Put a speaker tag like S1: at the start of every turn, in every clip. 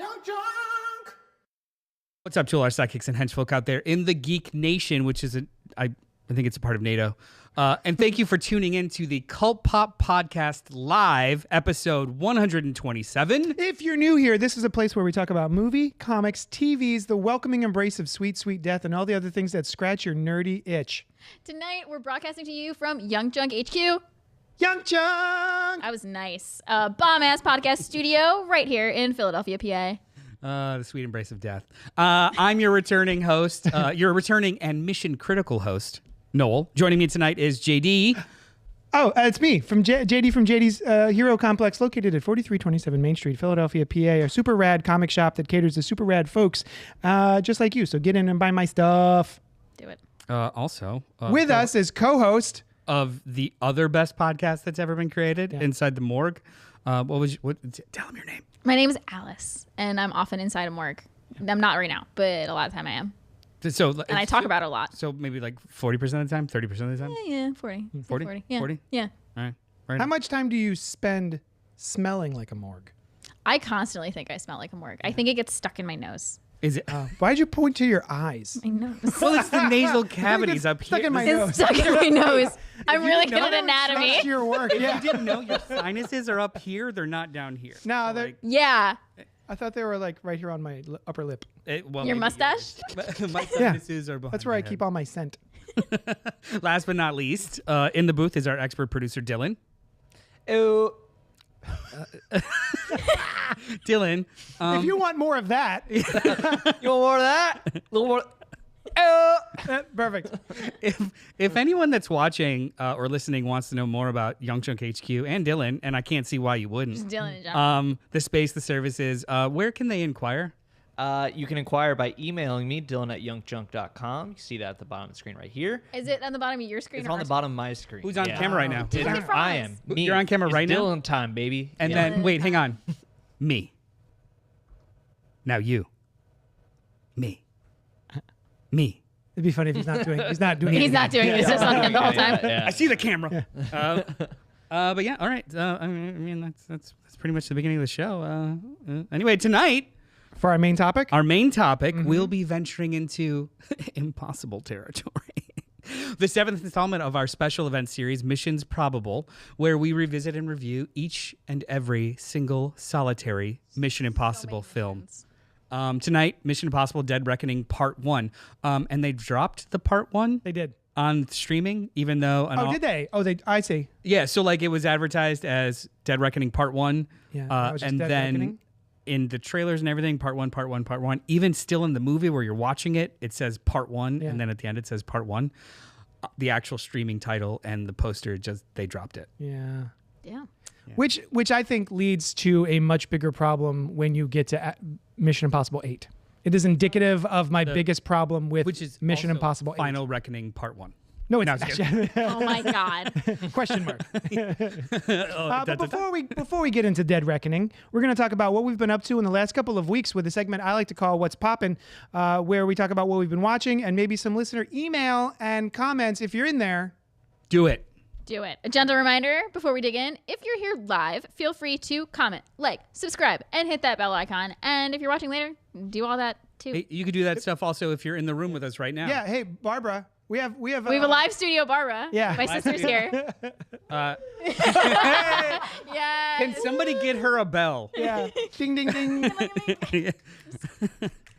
S1: Young Junk!
S2: What's up to all our sidekicks and henchfolk out there in the Geek Nation, which is, I think it's a part of NATO. And thank you for tuning in to the CultPop Podcast Live, episode 127.
S1: If you're new here, this is a place where we talk about movie, comics, TVs, the welcoming embrace of sweet, sweet death, and all the other things that scratch your nerdy itch.
S3: Tonight, we're broadcasting to you from Young Junk HQ.
S1: Young Junk!
S3: That was nice. Bomb-ass podcast studio right here in Philadelphia, PA.
S2: The sweet embrace of death. I'm your returning host, your returning and mission critical host, Noel. Joining me tonight is JD.
S1: Oh, it's me, from JD from JD's Hero Complex, located at 4327 Main Street, Philadelphia, PA, a super rad comic shop that caters to super rad folks just like you. So get in and buy my stuff.
S3: Do it.
S2: Also,
S1: with us is co-host
S2: of the other best podcast that's ever been created, Inside the Morgue. Tell him your name.
S3: My name is Alice, and I'm often inside a morgue. I'm not right now, but a lot of the time I am.
S2: And
S3: I talk about it a lot.
S2: So maybe like 40% of the time, 30% of the time?
S3: Yeah, 40.
S2: 40?
S3: Yeah.
S2: 40?
S3: Yeah.
S2: All right.
S1: How much time do you spend smelling like a morgue?
S3: I constantly think I smell like a morgue. I think it gets stuck in my nose.
S2: Is it?
S1: Why'd you point to your eyes?
S3: My nose.
S2: Well, it's the nasal cavities up
S1: stuck
S2: here.
S1: in my
S3: It's
S1: nose.
S3: stuck in my nose. I'm really good
S2: know,
S3: at anatomy.
S1: Trust your work.
S2: If
S1: Yeah.
S2: you didn't know, your sinuses are up here. They're not down here.
S1: No,
S2: So,
S1: they're.
S2: like,
S3: Yeah.
S1: I thought they were like right here on my upper lip.
S3: Your
S2: maybe
S3: mustache?
S2: yours. My sinuses are behind
S1: That's where
S2: my
S1: I keep all my scent.
S2: head. Last but not least, in the booth is our expert producer, Dylan.
S4: Oh,
S2: Dylan.
S1: If you want more of that,
S4: you want more of that? A little more.
S1: perfect.
S2: If anyone that's watching or listening wants to know more about Young Junk HQ and Dylan, and I can't see why you wouldn't,
S3: Just Dylan and John.
S2: the space, the services, where can they inquire?
S4: You can inquire by emailing me, dylan@youngjunk.com. You see that at the bottom of the screen right here.
S3: Is it on the bottom of your screen?
S4: It's
S3: or
S4: on the
S3: ours?
S4: bottom of my screen.
S2: Who's on camera right now?
S3: Take it from
S4: I
S3: us.
S4: am. Me.
S2: You're on camera
S4: It's
S2: right now?
S4: Dylan time, baby.
S2: And
S4: Yeah.
S2: then, wait, hang on. Me. Now you. Me. Me.
S1: It'd be funny if he's not doing. He's not doing.
S3: He's not doing it. It's just on him the whole time.
S4: Yeah.
S2: I see the camera. But yeah, all right. I mean, that's pretty much the beginning of the show. Anyway, tonight,
S1: For our main topic.
S2: our main topic, we'll be venturing into impossible territory. The 7th installment of our special event series, Missions Probable, where we revisit and review each and every single solitary Mission Impossible film. Tonight, Mission Impossible Dead Reckoning Part 1. And they dropped the Part 1
S1: They did.
S2: on streaming, even though...
S1: Oh, did they? Oh, they. I see.
S2: Yeah, so like it was advertised as Dead Reckoning Part 1.
S1: Yeah, that was just
S2: and
S1: Dead
S2: then
S1: Reckoning?
S2: in the trailers and everything, Part 1, Part 1, Part 1. Even still in the movie where you're watching it, it says Part 1,
S1: Yeah.
S2: and then at the end it says Part 1. The actual streaming title and the poster, they dropped it.
S1: Yeah.
S3: Yeah.
S1: Which I think leads to a much bigger problem when you get to Mission Impossible 8. It is indicative of my biggest problem with
S2: Which is
S1: Mission
S2: also
S1: Impossible 8.
S2: Final Reckoning Part 1.
S1: No, it's
S2: No,
S1: not.
S2: it's
S3: Oh my God.
S1: Question mark.
S2: Oh,
S1: But before we get into Dead Reckoning, we're going to talk about what we've been up to in the last couple of weeks with a segment I like to call What's Poppin', where we talk about what we've been watching and maybe some listener email and comments. If you're in there,
S2: Do it.
S3: Do it. A gentle reminder before we dig in, if you're here live, feel free to comment, like, subscribe, and hit that bell icon. And if you're watching later, do all that too.
S2: Hey, you could do that stuff also if you're in the room with us right now.
S1: yeah. Hey, Barbara, we have
S3: We have a live studio, Barbara.
S1: Yeah.
S3: My sister's here.
S2: Uh,
S3: Yeah.
S2: can somebody get her a bell?
S1: Yeah. Ding, ding, ding.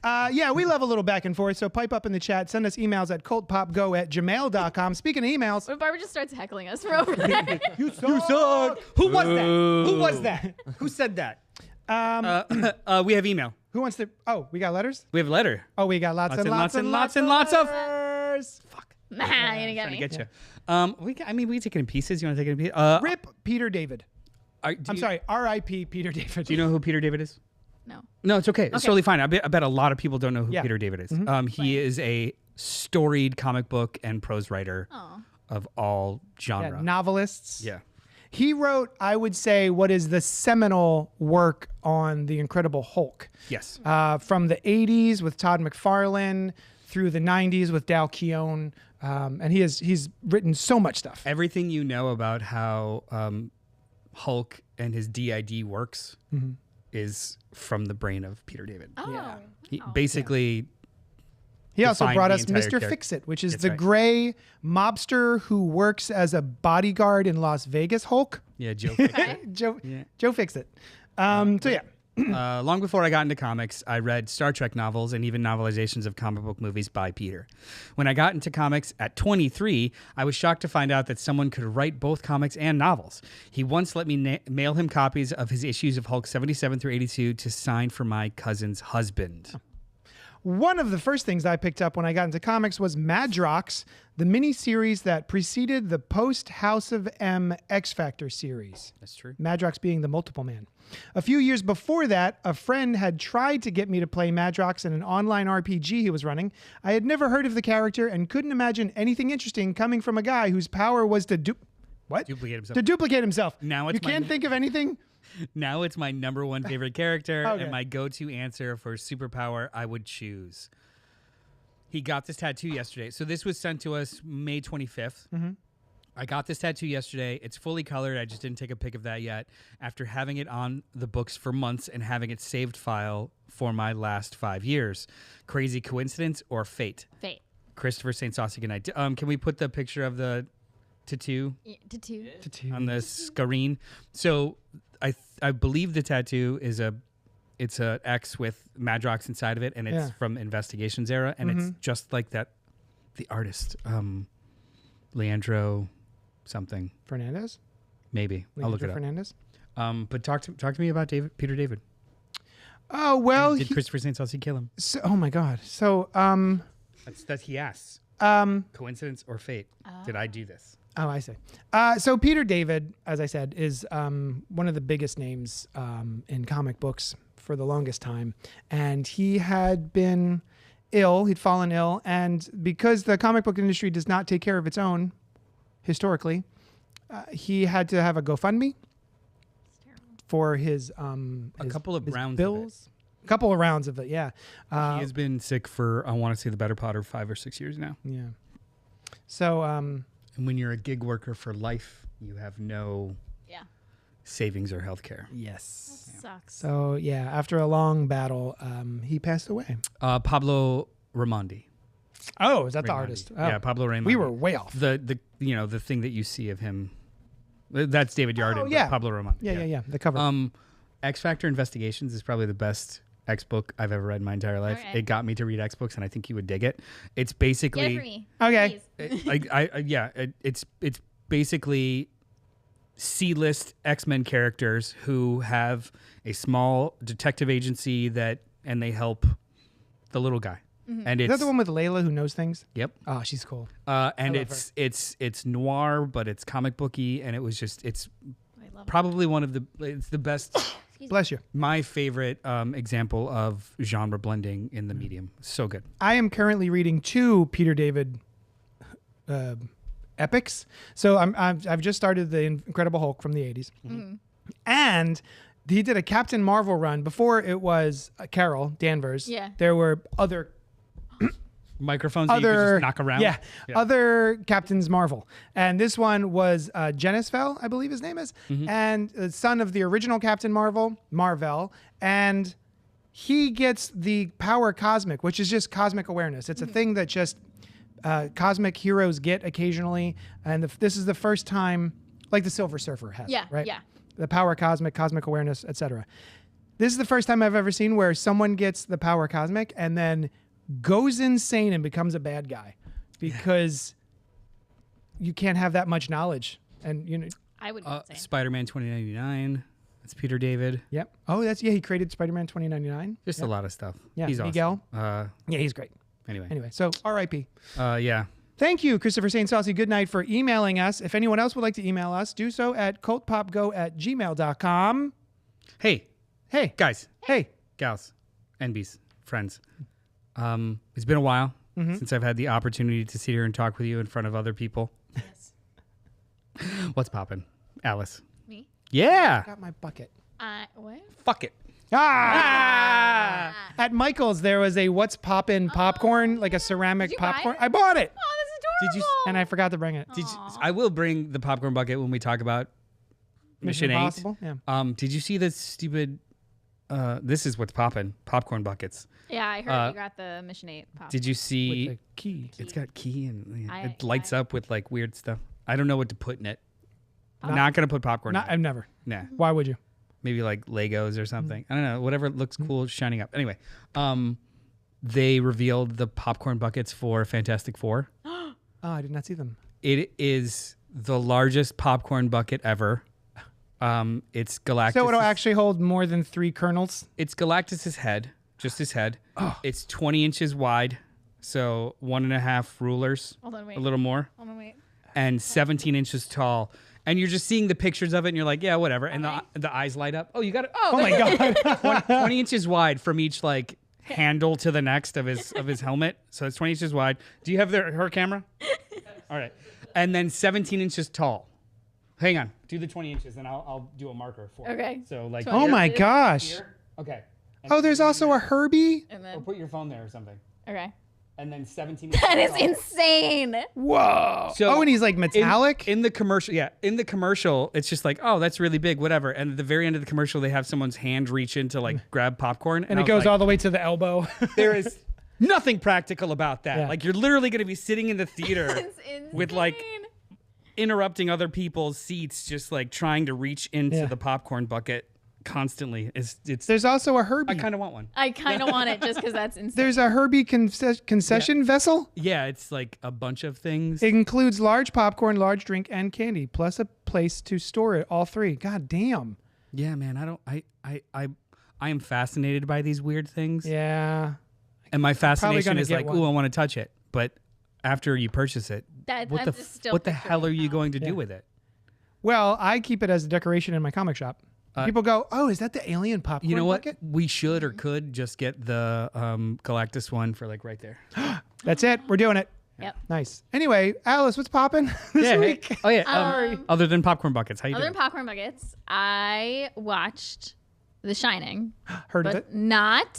S1: Yeah, we love a little back and forth, so pipe up in the chat. Send us emails at cultpopgo@gmail.com. Speaking of emails,
S3: What if Barbara just starts heckling us from over there?
S1: you suck.
S2: Who was that? Who was that? Who said that? We have email.
S1: Who wants to? Oh, we got letters?
S2: We have a letter.
S1: Oh, we got lots and lots and lots
S2: and lots of.
S1: letters.
S2: Fuck.
S3: Nah, you're gonna get
S2: Trying
S3: me.
S2: to get you. We can take it in pieces. You want to take it in pieces?
S1: Rip Peter David. I'm sorry, R.I.P. Peter David.
S2: Do you know who Peter David is?
S3: No.
S2: No, it's okay. It's totally fine. I bet a lot of people don't know who
S1: Yeah.
S2: Peter David is. He is a storied comic book and prose writer of all genre.
S1: Novelists.
S2: Yeah.
S1: He wrote, I would say, what is the seminal work on The Incredible Hulk.
S2: Yes.
S1: From the 80s with Todd McFarlane through the 90s with Dal Keown. And he's written so much stuff.
S2: Everything you know about how Hulk and his DID works is from the brain of Peter David.
S3: Oh.
S1: Yeah.
S2: He
S3: wow.
S2: basically
S1: He also
S2: defined
S1: brought
S2: the
S1: us
S2: entire
S1: Mr.
S2: character.
S1: Fix-It, which is
S2: That's
S1: the
S2: right.
S1: gray mobster who works as a bodyguard in Las Vegas Hulk.
S2: Joe.
S3: Okay.
S1: Joe,
S2: Yeah.
S1: Joe Fix-It. So yeah.
S2: Long before I got into comics, I read Star Trek novels and even novelizations of comic book movies by Peter. When I got into comics at 23, I was shocked to find out that someone could write both comics and novels. He once let me mail him copies of his issues of Hulk 77 through 82 to sign for my cousin's husband.
S1: One of the first things I picked up when I got into comics was Madrox, the mini-series that preceded the post-House of M X Factor series.
S2: That's true.
S1: Madrox being the multiple man. A few years before that, a friend had tried to get me to play Madrox in an online RPG he was running. I had never heard of the character and couldn't imagine anything interesting coming from a guy whose power was to
S2: Duplicate himself.
S1: To duplicate himself.
S2: Now it's
S1: you can't think of anything?
S2: Now it's my number one favorite character
S1: Okay.
S2: and my go-to answer for superpower I would choose. He got this tattoo yesterday. So this was sent to us May 25th. I got this tattoo yesterday. It's fully colored. I just didn't take a pic of that yet. After having it on the books for months and having it saved file for my last 5 years. Crazy coincidence or fate?
S3: Fate.
S2: Christopher St. Saucy, good night. Can we put the picture of the tattoo
S3: Tattoo.
S2: on the screen? So I believe the tattoo is it's a X with Madrox inside of it, and it's
S1: Yeah.
S2: from Investigations era, and it's just like that. The artist, Leandro, something
S1: Fernandez?
S2: maybe. I'll look it up.
S1: Fernandez?
S2: But talk to me about Peter David.
S1: Oh, well,
S2: Did Christopher St. Saucy kill him?
S1: oh my God. So,
S2: That's he asks. Coincidence or fate? Did I do this?
S1: Oh, I see. So Peter David, as I said, is one of the biggest names in comic books for the longest time. And he had been ill. He'd fallen ill. And because the comic book industry does not take care of its own, historically, he had to have a GoFundMe for his
S2: couple of
S1: his
S2: rounds of
S1: bills. A couple of rounds of it, yeah.
S2: He has been sick for, I want to say, the better part of 5 or 6 years now.
S1: Yeah. So,
S2: And when you're a gig worker for life, you have no
S3: Yeah.
S2: savings or health care.
S1: yes.
S3: Sucks.
S1: So, yeah, after a long battle, he passed away.
S2: Pablo Raimondi.
S1: Oh, is that the
S2: Raimondi.
S1: artist? Oh.
S2: Yeah, Pablo Raimondi.
S1: We were way off.
S2: the the thing that you see of him. That's David Yardin.
S1: Oh, yeah.
S2: But Pablo Raimondi.
S1: Yeah. The cover.
S2: X Factor Investigations is probably the best X book I've ever read in my entire life.
S3: Alright.
S2: It got me to read X books, and I think you would dig it. It's
S3: Get it
S2: basically
S3: for me.
S1: Okay.
S3: Please.
S2: it's basically C-list X-Men characters who have a small detective agency and they help the little guy. And
S1: Is
S2: it's
S1: that the one with Layla who knows things?
S2: Yep.
S1: Oh, she's cool.
S2: And
S1: love
S2: it's noir, but it's comic booky, and it's
S3: I love
S2: probably it's the best.
S1: Bless you.
S2: My favorite example of genre blending in the medium. So good.
S1: I am currently reading 2 Peter David epics. So I've just started the Incredible Hulk from the 80s. And he did a Captain Marvel run. Before it was Carol Danvers.
S3: Yeah.
S1: There were other
S2: Microphones that you could just knock around.
S1: Yeah, other Captains Marvel. And this one was Genisfell, I believe his name is, and the son of the original Captain Marvel. And he gets the power cosmic, which is just cosmic awareness. It's a thing that just cosmic heroes get occasionally. And this is the first time, like the Silver Surfer has,
S3: Yeah,
S1: right?
S3: yeah.
S1: The power cosmic awareness, etc. This is the first time I've ever seen where someone gets the power cosmic and then goes insane and becomes a bad guy because you can't have that much knowledge. And
S3: I would be insane.
S2: Spider-Man 2099. That's Peter David.
S1: yep. Oh, he created Spider-Man 2099.
S2: Just a lot of stuff.
S1: Yeah,
S2: He's
S1: Miguel.
S2: awesome.
S1: Yeah, he's great.
S2: Anyway.
S1: So R.I.P.
S2: Yeah.
S1: Thank you, Christopher St. Saucy Goodnight, for emailing us. If anyone else would like to email us, do so at cultpopgo@gmail.com.
S2: Hey,
S1: Hey,
S2: guys,
S1: hey.
S2: gals, NBs, friends. It's been a while since I've had the opportunity to sit here and talk with you in front of other people.
S3: Yes.
S2: What's poppin'? Alice.
S3: Me?
S2: Yeah.
S1: Got my bucket.
S3: What?
S2: Fuck it.
S1: At Michael's, there was a What's Poppin' popcorn, like a ceramic
S3: Did you buy
S1: popcorn.
S3: it?
S1: I bought it,
S3: Oh, that's
S2: Did you-
S3: adorable.
S1: and I forgot to bring it.
S2: I will bring the popcorn bucket when we talk about Mission 8.
S1: Impossible? Yeah.
S2: Did you see the stupid this is what's popping. Popcorn buckets.
S3: Yeah, I heard you got the Mission 8 pop.
S2: Did you see?
S1: With the key.
S2: It's got key and it
S3: I-
S2: lights up with like weird stuff. I don't know what to put in it. I'm not gonna put popcorn.
S1: Not,
S2: in it.
S1: I've never.
S2: Nah.
S1: Why would you?
S2: Maybe like Legos or something. I don't know. Whatever looks cool shining up. Anyway, they revealed the popcorn buckets for Fantastic Four.
S1: Oh, I did not see them.
S2: It is the largest popcorn bucket ever. It's Galactus.
S1: So it'll actually hold more than 3 kernels.
S2: It's Galactus's head, just his head. It's 20 inches wide, so 1.5 rulers,
S3: Hold on, wait.
S2: a little more,
S3: Hold on, wait.
S2: and 17 inches tall. And you're just seeing the pictures of it, and you're like, yeah, whatever. And the eyes light up. Oh, you got it.
S1: Oh my god.
S2: 20 inches wide from each like handle to the next of his helmet. So it's 20 inches wide. Do you have her camera? All right. And then 17 inches tall. Hang on. Do the 20 inches, and I'll do a marker for it.
S3: Okay.
S2: So like.
S1: Oh my gosh.
S2: Here. Okay. And
S1: Oh, there's also a Herbie.
S3: And
S2: Or
S3: then,
S2: put your phone there or something.
S3: okay.
S2: And then 17 inches
S3: That is
S2: tall.
S3: insane.
S1: Whoa.
S2: So
S1: oh, and he's like metallic.
S2: In the commercial, yeah. In the commercial, it's just like, oh, that's really big, whatever. And at the very end of the commercial, they have someone's hand reach in to like grab popcorn.
S1: and
S2: I
S1: it
S2: was
S1: goes
S2: like,
S1: all the way to the elbow.
S2: there is nothing practical about that.
S1: Yeah.
S2: Like you're literally going to be sitting in the theater
S3: It's insane.
S2: with like interrupting other people's seats, just like trying to reach into
S1: Yeah.
S2: the popcorn bucket constantly. It's.
S1: There's also a
S2: I
S1: Herbie.
S2: kind of want one.
S3: I kind of want it just because that's insane.
S1: There's a Herbie concession vessel.
S2: Yeah, it's like a bunch of things.
S1: It includes large popcorn, large drink, and candy, plus a place to store it. All 3. God damn.
S2: Yeah, man. I am fascinated by these weird things.
S1: Yeah.
S2: And my fascination
S1: gonna
S2: is
S1: get
S2: like,
S1: one.
S2: ooh, I want to touch it. But after you purchase it,
S3: That-
S2: what
S3: I'm
S2: the
S3: just still
S2: what the
S3: picturing
S2: hell are
S3: it
S2: you
S3: now.
S2: going to do with it?
S1: Well, I keep it as a decoration in my comic shop. People go, "Oh, is that the alien popcorn
S2: You know what?
S1: bucket?"
S2: We should or could just get the Galactus one for like right there.
S1: That's it. We're doing it.
S3: Yep.
S1: Nice. Anyway, Alice, what's popping this week?
S2: Hey. Oh yeah. Other than popcorn buckets, how you
S3: Other
S2: doing?
S3: than popcorn buckets, I watched The Shining,
S1: Heard of
S3: but
S1: it?
S3: not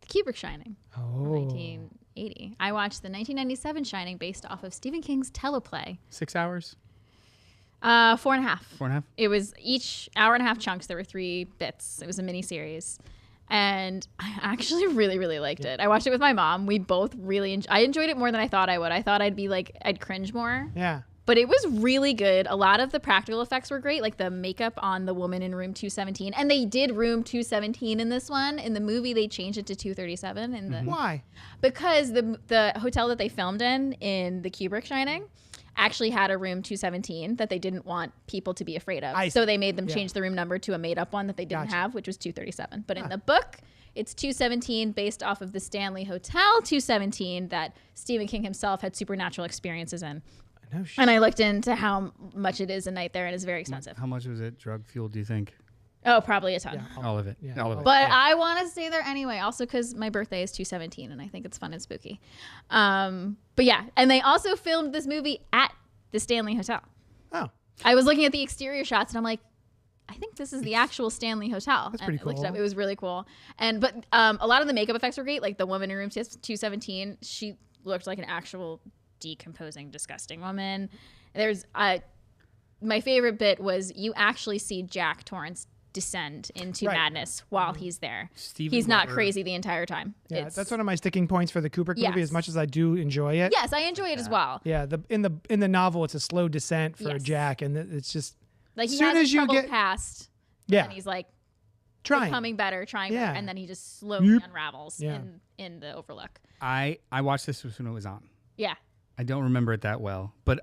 S3: the Kubrick Shining from
S1: Oh.
S3: 1980. I watched the 1997 Shining based off of Stephen King's teleplay.
S2: 6 hours,
S3: 4.5.
S2: 4.5.
S3: It was each hour-and-a-half chunks. There were 3 bits. It was a mini series. And I actually really, really liked it. I watched it with my mom. We both really I enjoyed it more than I thought I would. I thought I'd cringe more.
S1: Yeah.
S3: But it was really good. A lot of the practical effects were great, like the makeup on the woman in room 217. And they did room 217 in this one. In the movie, they changed it to 237. In the
S1: Why?
S3: because the hotel that they filmed in the Kubrick Shining actually had a room 217 that they didn't want people to be afraid of.
S1: I
S3: So
S1: see.
S3: they made them
S1: Yeah.
S3: change the room number to a made-up one that they didn't
S1: Gotcha.
S3: have, which was 237. But in the book, it's 217 based off of the Stanley Hotel 217 that Stephen King himself had supernatural experiences in.
S1: No shit.
S3: And I looked into how much it is a night there, and it's very expensive.
S2: How much was it drug fuel? Do you think?
S3: Oh, probably a ton.
S2: All of it.
S1: Yeah.
S2: All of it.
S3: But I want to stay there anyway, also because my birthday is 217, and I think it's fun and spooky. But yeah, and they also filmed this movie at the Stanley Hotel.
S1: Oh.
S3: I was looking at the exterior shots, and I'm like, I think this is the actual Stanley Hotel.
S1: That's
S3: And
S1: pretty
S3: I looked it up.
S1: cool.
S3: It was really cool. But a lot of the makeup effects were great. Like the woman in room 217, she looked like an actual decomposing, disgusting woman. There's my favorite bit was you actually see Jack Torrance descend into
S1: Right.
S3: madness while he's there.
S2: Steven
S3: He's not
S2: Weber-
S3: crazy the entire time.
S1: Yeah,
S3: It's-
S1: that's one of my sticking points for the Kubrick movie.
S3: Yes.
S1: As much as I do enjoy it.
S3: Yes, I enjoy it as well.
S1: Yeah. In the novel, it's a slow descent for
S3: Yes.
S1: Jack, and it's just
S3: Like he
S1: Soon
S3: has
S1: as
S3: a
S1: you
S3: troubled
S1: get-
S3: past,
S1: yeah,
S3: and he's like
S1: trying.
S3: becoming better, trying
S1: Yeah.
S3: better, and then he just slowly
S1: Yep.
S3: unravels
S1: Yeah.
S3: in the Overlook.
S2: I watched this when it was on.
S3: Yeah.
S2: I don't remember it that well, but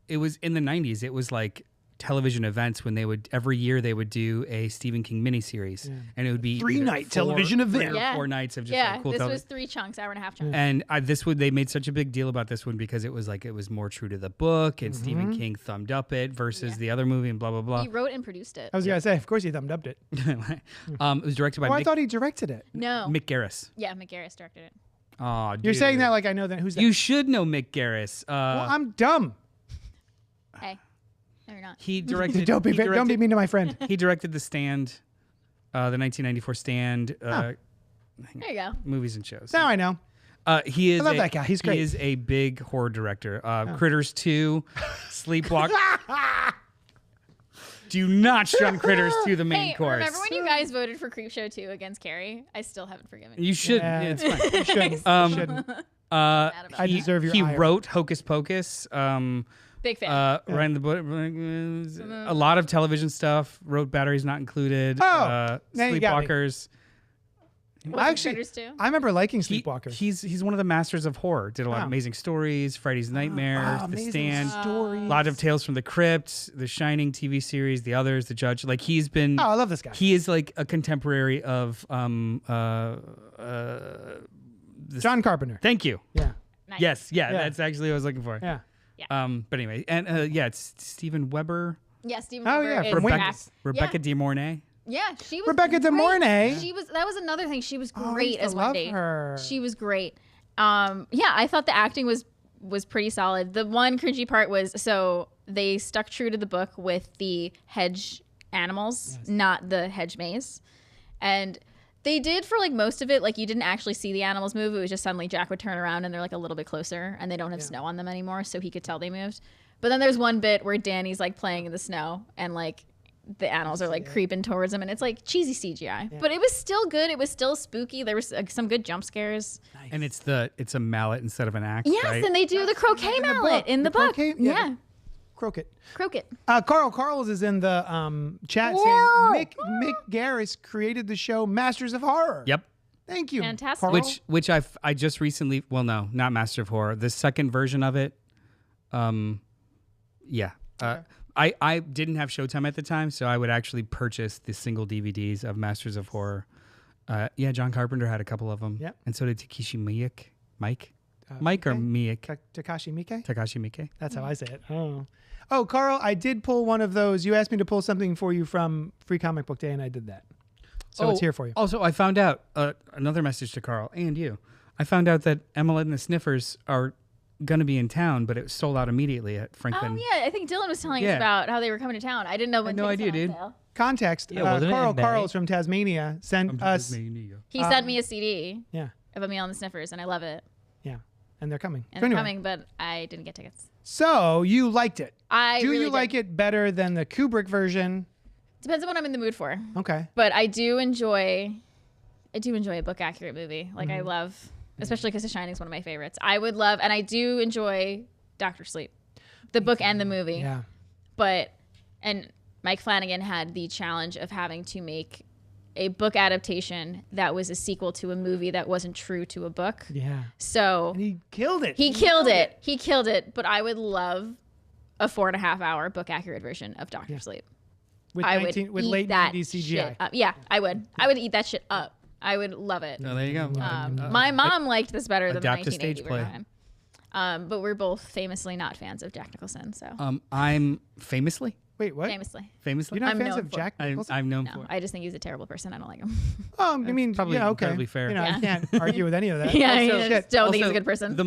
S2: it was in the 90s. It was like television events when every year they would do a Stephen King miniseries, and it would be
S1: 3-night television event.
S2: or
S3: Yeah.
S2: 4 nights of just
S3: Yeah,
S2: like cool
S3: this
S2: television.
S3: was 3 chunks, hour-and-a-half chunks.
S2: And they made such a big deal about this one because it was more true to the book, and Stephen
S1: Mm-hmm.
S2: King thumbed up it versus the other movie, and blah blah blah.
S3: He wrote and produced it.
S1: I was gonna say, of course, he thumbed upped it.
S2: It was directed by
S1: Oh, I
S2: Mick,
S1: thought he directed it.
S3: No.
S2: Mick Garris.
S3: Yeah, McGarris directed it.
S2: Oh,
S1: You're saying that like I know that. Who's that?
S2: you should know Mick Garris.
S1: Well, I'm dumb.
S3: Hey. No, you're not.
S2: He directed.
S1: Don't be
S2: he
S1: don't be
S2: directed-
S1: mean to my friend.
S2: He directed The Stand, the 1994 Stand,
S3: There you go.
S2: movies and shows.
S1: Now I know.
S2: He is.
S1: I love that guy. He's great.
S2: He is a big horror director. Critters 2, Sleepwalk. Do not shun critters to the main
S3: Hey,
S2: course.
S3: remember when you guys voted for Creepshow 2 against Carrie? I still haven't forgiven you.
S2: You should.
S1: Yeah.
S2: It's fine.
S1: You shouldn't. You shouldn't.
S3: Mad about
S1: I
S3: it.
S1: deserve your
S2: He
S1: ire.
S2: wrote Hocus Pocus.
S3: Big fan.
S2: Ran the book. A lot of television stuff. Wrote Batteries Not Included.
S1: Oh, now you got me.
S2: Sleepwalkers.
S3: Was it
S1: Actually,
S3: Critters 2?
S1: I remember liking
S2: He-
S1: Sleepwalkers.
S2: he's one of the masters of horror. Did a lot
S1: Wow.
S2: of Amazing Stories, Freddy's Nightmares, The
S1: amazing
S2: Stand.
S1: stories.
S2: A lot of Tales from the Crypt, The Shining TV series, The Others, The Judge. Like he's been.
S1: Oh, I love this guy.
S2: He is like a contemporary of
S1: John Carpenter.
S2: Thank you.
S1: Yeah.
S3: Nice.
S2: Yes, yeah,
S1: Yeah.
S2: that's actually what I was looking for.
S1: Yeah.
S2: But anyway, and yeah, it's Steven Weber,
S3: Yeah, Steven
S1: Oh,
S3: Weber
S1: yeah,
S3: is
S1: from
S2: Rebecca,
S3: back.
S2: Rebecca De Mornay.
S3: Yeah, she was
S1: Rebecca De
S3: great.
S1: Mornay.
S3: She was. That was another thing. She was
S1: Oh, I
S3: great
S1: used to
S3: as
S1: love
S3: Wendy.
S1: her.
S3: She was great. Yeah, I thought the acting was pretty solid. The one cringy part was so they stuck true to the book with the hedge animals, not the hedge maze, and they did for like most of it. Like you didn't actually see the animals move. It was just suddenly Jack would turn around and they're like a little bit closer, and they don't have snow on them anymore, so he could tell they moved. But then there's one bit where Danny's like playing in the snow and like the animals are like creeping towards him and it's like cheesy CGI. But it was still good. It was still spooky. There was some good jump scares.
S2: And it's a mallet instead of an axe.
S3: Yes,
S2: right?
S3: and they do the croquet mallet in the book.
S1: croquet-
S3: Yeah.
S1: Croquet.
S3: Croquet.
S1: Carl's is in the chat saying Mick Garris created the show Masters of Horror.
S2: Yep.
S1: Thank you.
S3: Fantastic.
S1: Carl.
S2: Which I just recently, well, no, not Master of Horror, the second version of it. Yeah. I didn't have Showtime at the time, so I would actually purchase the single DVDs of Masters of Horror. Yeah, John Carpenter had a couple of them.
S1: Yep.
S2: And so did Takeshi Miike. Mike or Miike?
S1: Takashi Miike.
S2: Takashi Miike.
S1: That's how I say it. Oh, Carl, I did pull one of those. You asked me to pull something for you from Free Comic Book Day, and I did that. So it's here for you.
S2: Also, I found out another message to Carl and you. I found out that Emma and the Sniffers are going to be in town, but it was sold out immediately at Franklin.
S3: Oh yeah, I think Dylan was telling us
S2: Yeah.
S3: about how they were coming to town. I didn't know when.
S2: no
S3: tickets
S2: idea,
S3: went on
S2: dude.
S3: sale.
S1: Context.
S4: Yeah, wasn't it in May?
S1: Carl's from Tasmania sent us.
S3: He sent me a CD
S1: Yeah,
S3: of Emil and the Sniffers, and I love it.
S1: yeah, and they're coming.
S3: And
S1: So
S3: they're
S1: anyway,
S3: coming, but I didn't get tickets.
S1: So you liked it.
S3: I
S1: Do
S3: really
S1: you
S3: did.
S1: like it better than the Kubrick version?
S3: Depends on what I'm in the mood for.
S1: Okay.
S3: But I do enjoy a book accurate movie. Like
S1: Mm-hmm.
S3: I love, especially because The Shining is one of my favorites. I would love, and I do enjoy Doctor Sleep, the book and the movie.
S1: Yeah.
S3: And Mike Flanagan had the challenge of having to make a book adaptation that was a sequel to a movie that wasn't true to a book.
S1: Yeah.
S3: So
S1: And he killed it.
S3: he killed it. He killed it. But I would love a 4.5 hour book accurate version of Doctor Sleep.
S1: with
S3: I
S1: 19
S3: would
S1: with
S3: eat
S1: late
S3: that
S1: 90s CGI.
S3: shit up. Yeah, I would. I would eat that shit up. I would love it.
S2: Oh, there you go.
S3: My mom liked this better than the
S2: adapt a
S3: 1980
S2: stage play.
S3: version. But we're both famously not fans of Jack Nicholson. So
S2: I'm famously.
S1: Wait, what?
S3: famously,
S2: Famously.
S1: You're not
S3: I'm
S1: fans
S3: known
S1: of
S3: for-
S1: Jack Nicholson?
S2: I'm known
S3: no.
S2: for.
S3: I just think he's a terrible person. I don't like him.
S1: I mean,
S2: probably
S1: yeah, okay.
S2: incredibly fair.
S1: You know, I
S3: Yeah.
S1: can't argue with any of that.
S3: yeah, I
S1: Also,
S3: just
S1: shit.
S3: don't think he's a
S2: Also,
S3: good person.
S2: the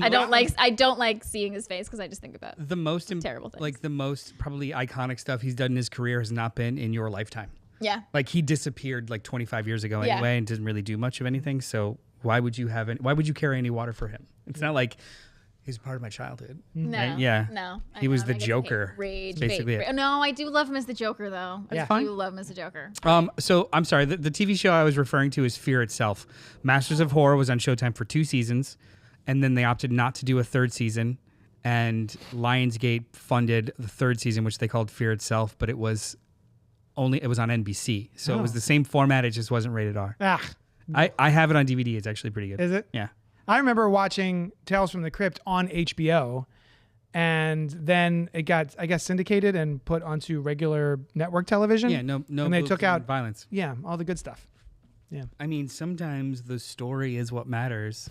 S3: I don't like seeing his face because I just think about
S2: The most
S3: terrible things.
S2: like the most probably iconic stuff he's done in his career has not been in your lifetime.
S3: yeah.
S2: Like he disappeared like 25 years ago
S3: Yeah.
S2: anyway, and didn't really do much of anything. So why would you carry any water for him? It's not like he's part of my childhood.
S3: No,
S2: Right? Yeah.
S3: no. I
S2: He was
S3: know,
S2: the
S3: I get
S2: Joker.
S3: hate Rage,
S2: That's basically
S3: fate.
S2: it.
S3: No, I do love him as the Joker though.
S1: Yeah.
S3: I
S2: fine.
S3: do love him as the Joker.
S2: So I'm sorry. The TV show I was referring to is Fear Itself. Masters of Horror was on Showtime for 2 seasons, and then they opted not to do a 3rd season. And Lionsgate funded the 3rd season, which they called Fear Itself, but it was on NBC, so it was the same format. It just wasn't rated R.
S1: Ah,
S2: I have it on DVD. It's actually pretty good.
S1: is it?
S2: Yeah.
S1: I remember watching Tales from the Crypt on HBO, and then it got, I guess, syndicated and put onto regular network television.
S2: Yeah. No.
S1: And they
S2: boobs
S1: took
S2: and
S1: out-
S2: violence.
S1: Yeah, all the good stuff.
S2: I mean, sometimes the story is what matters.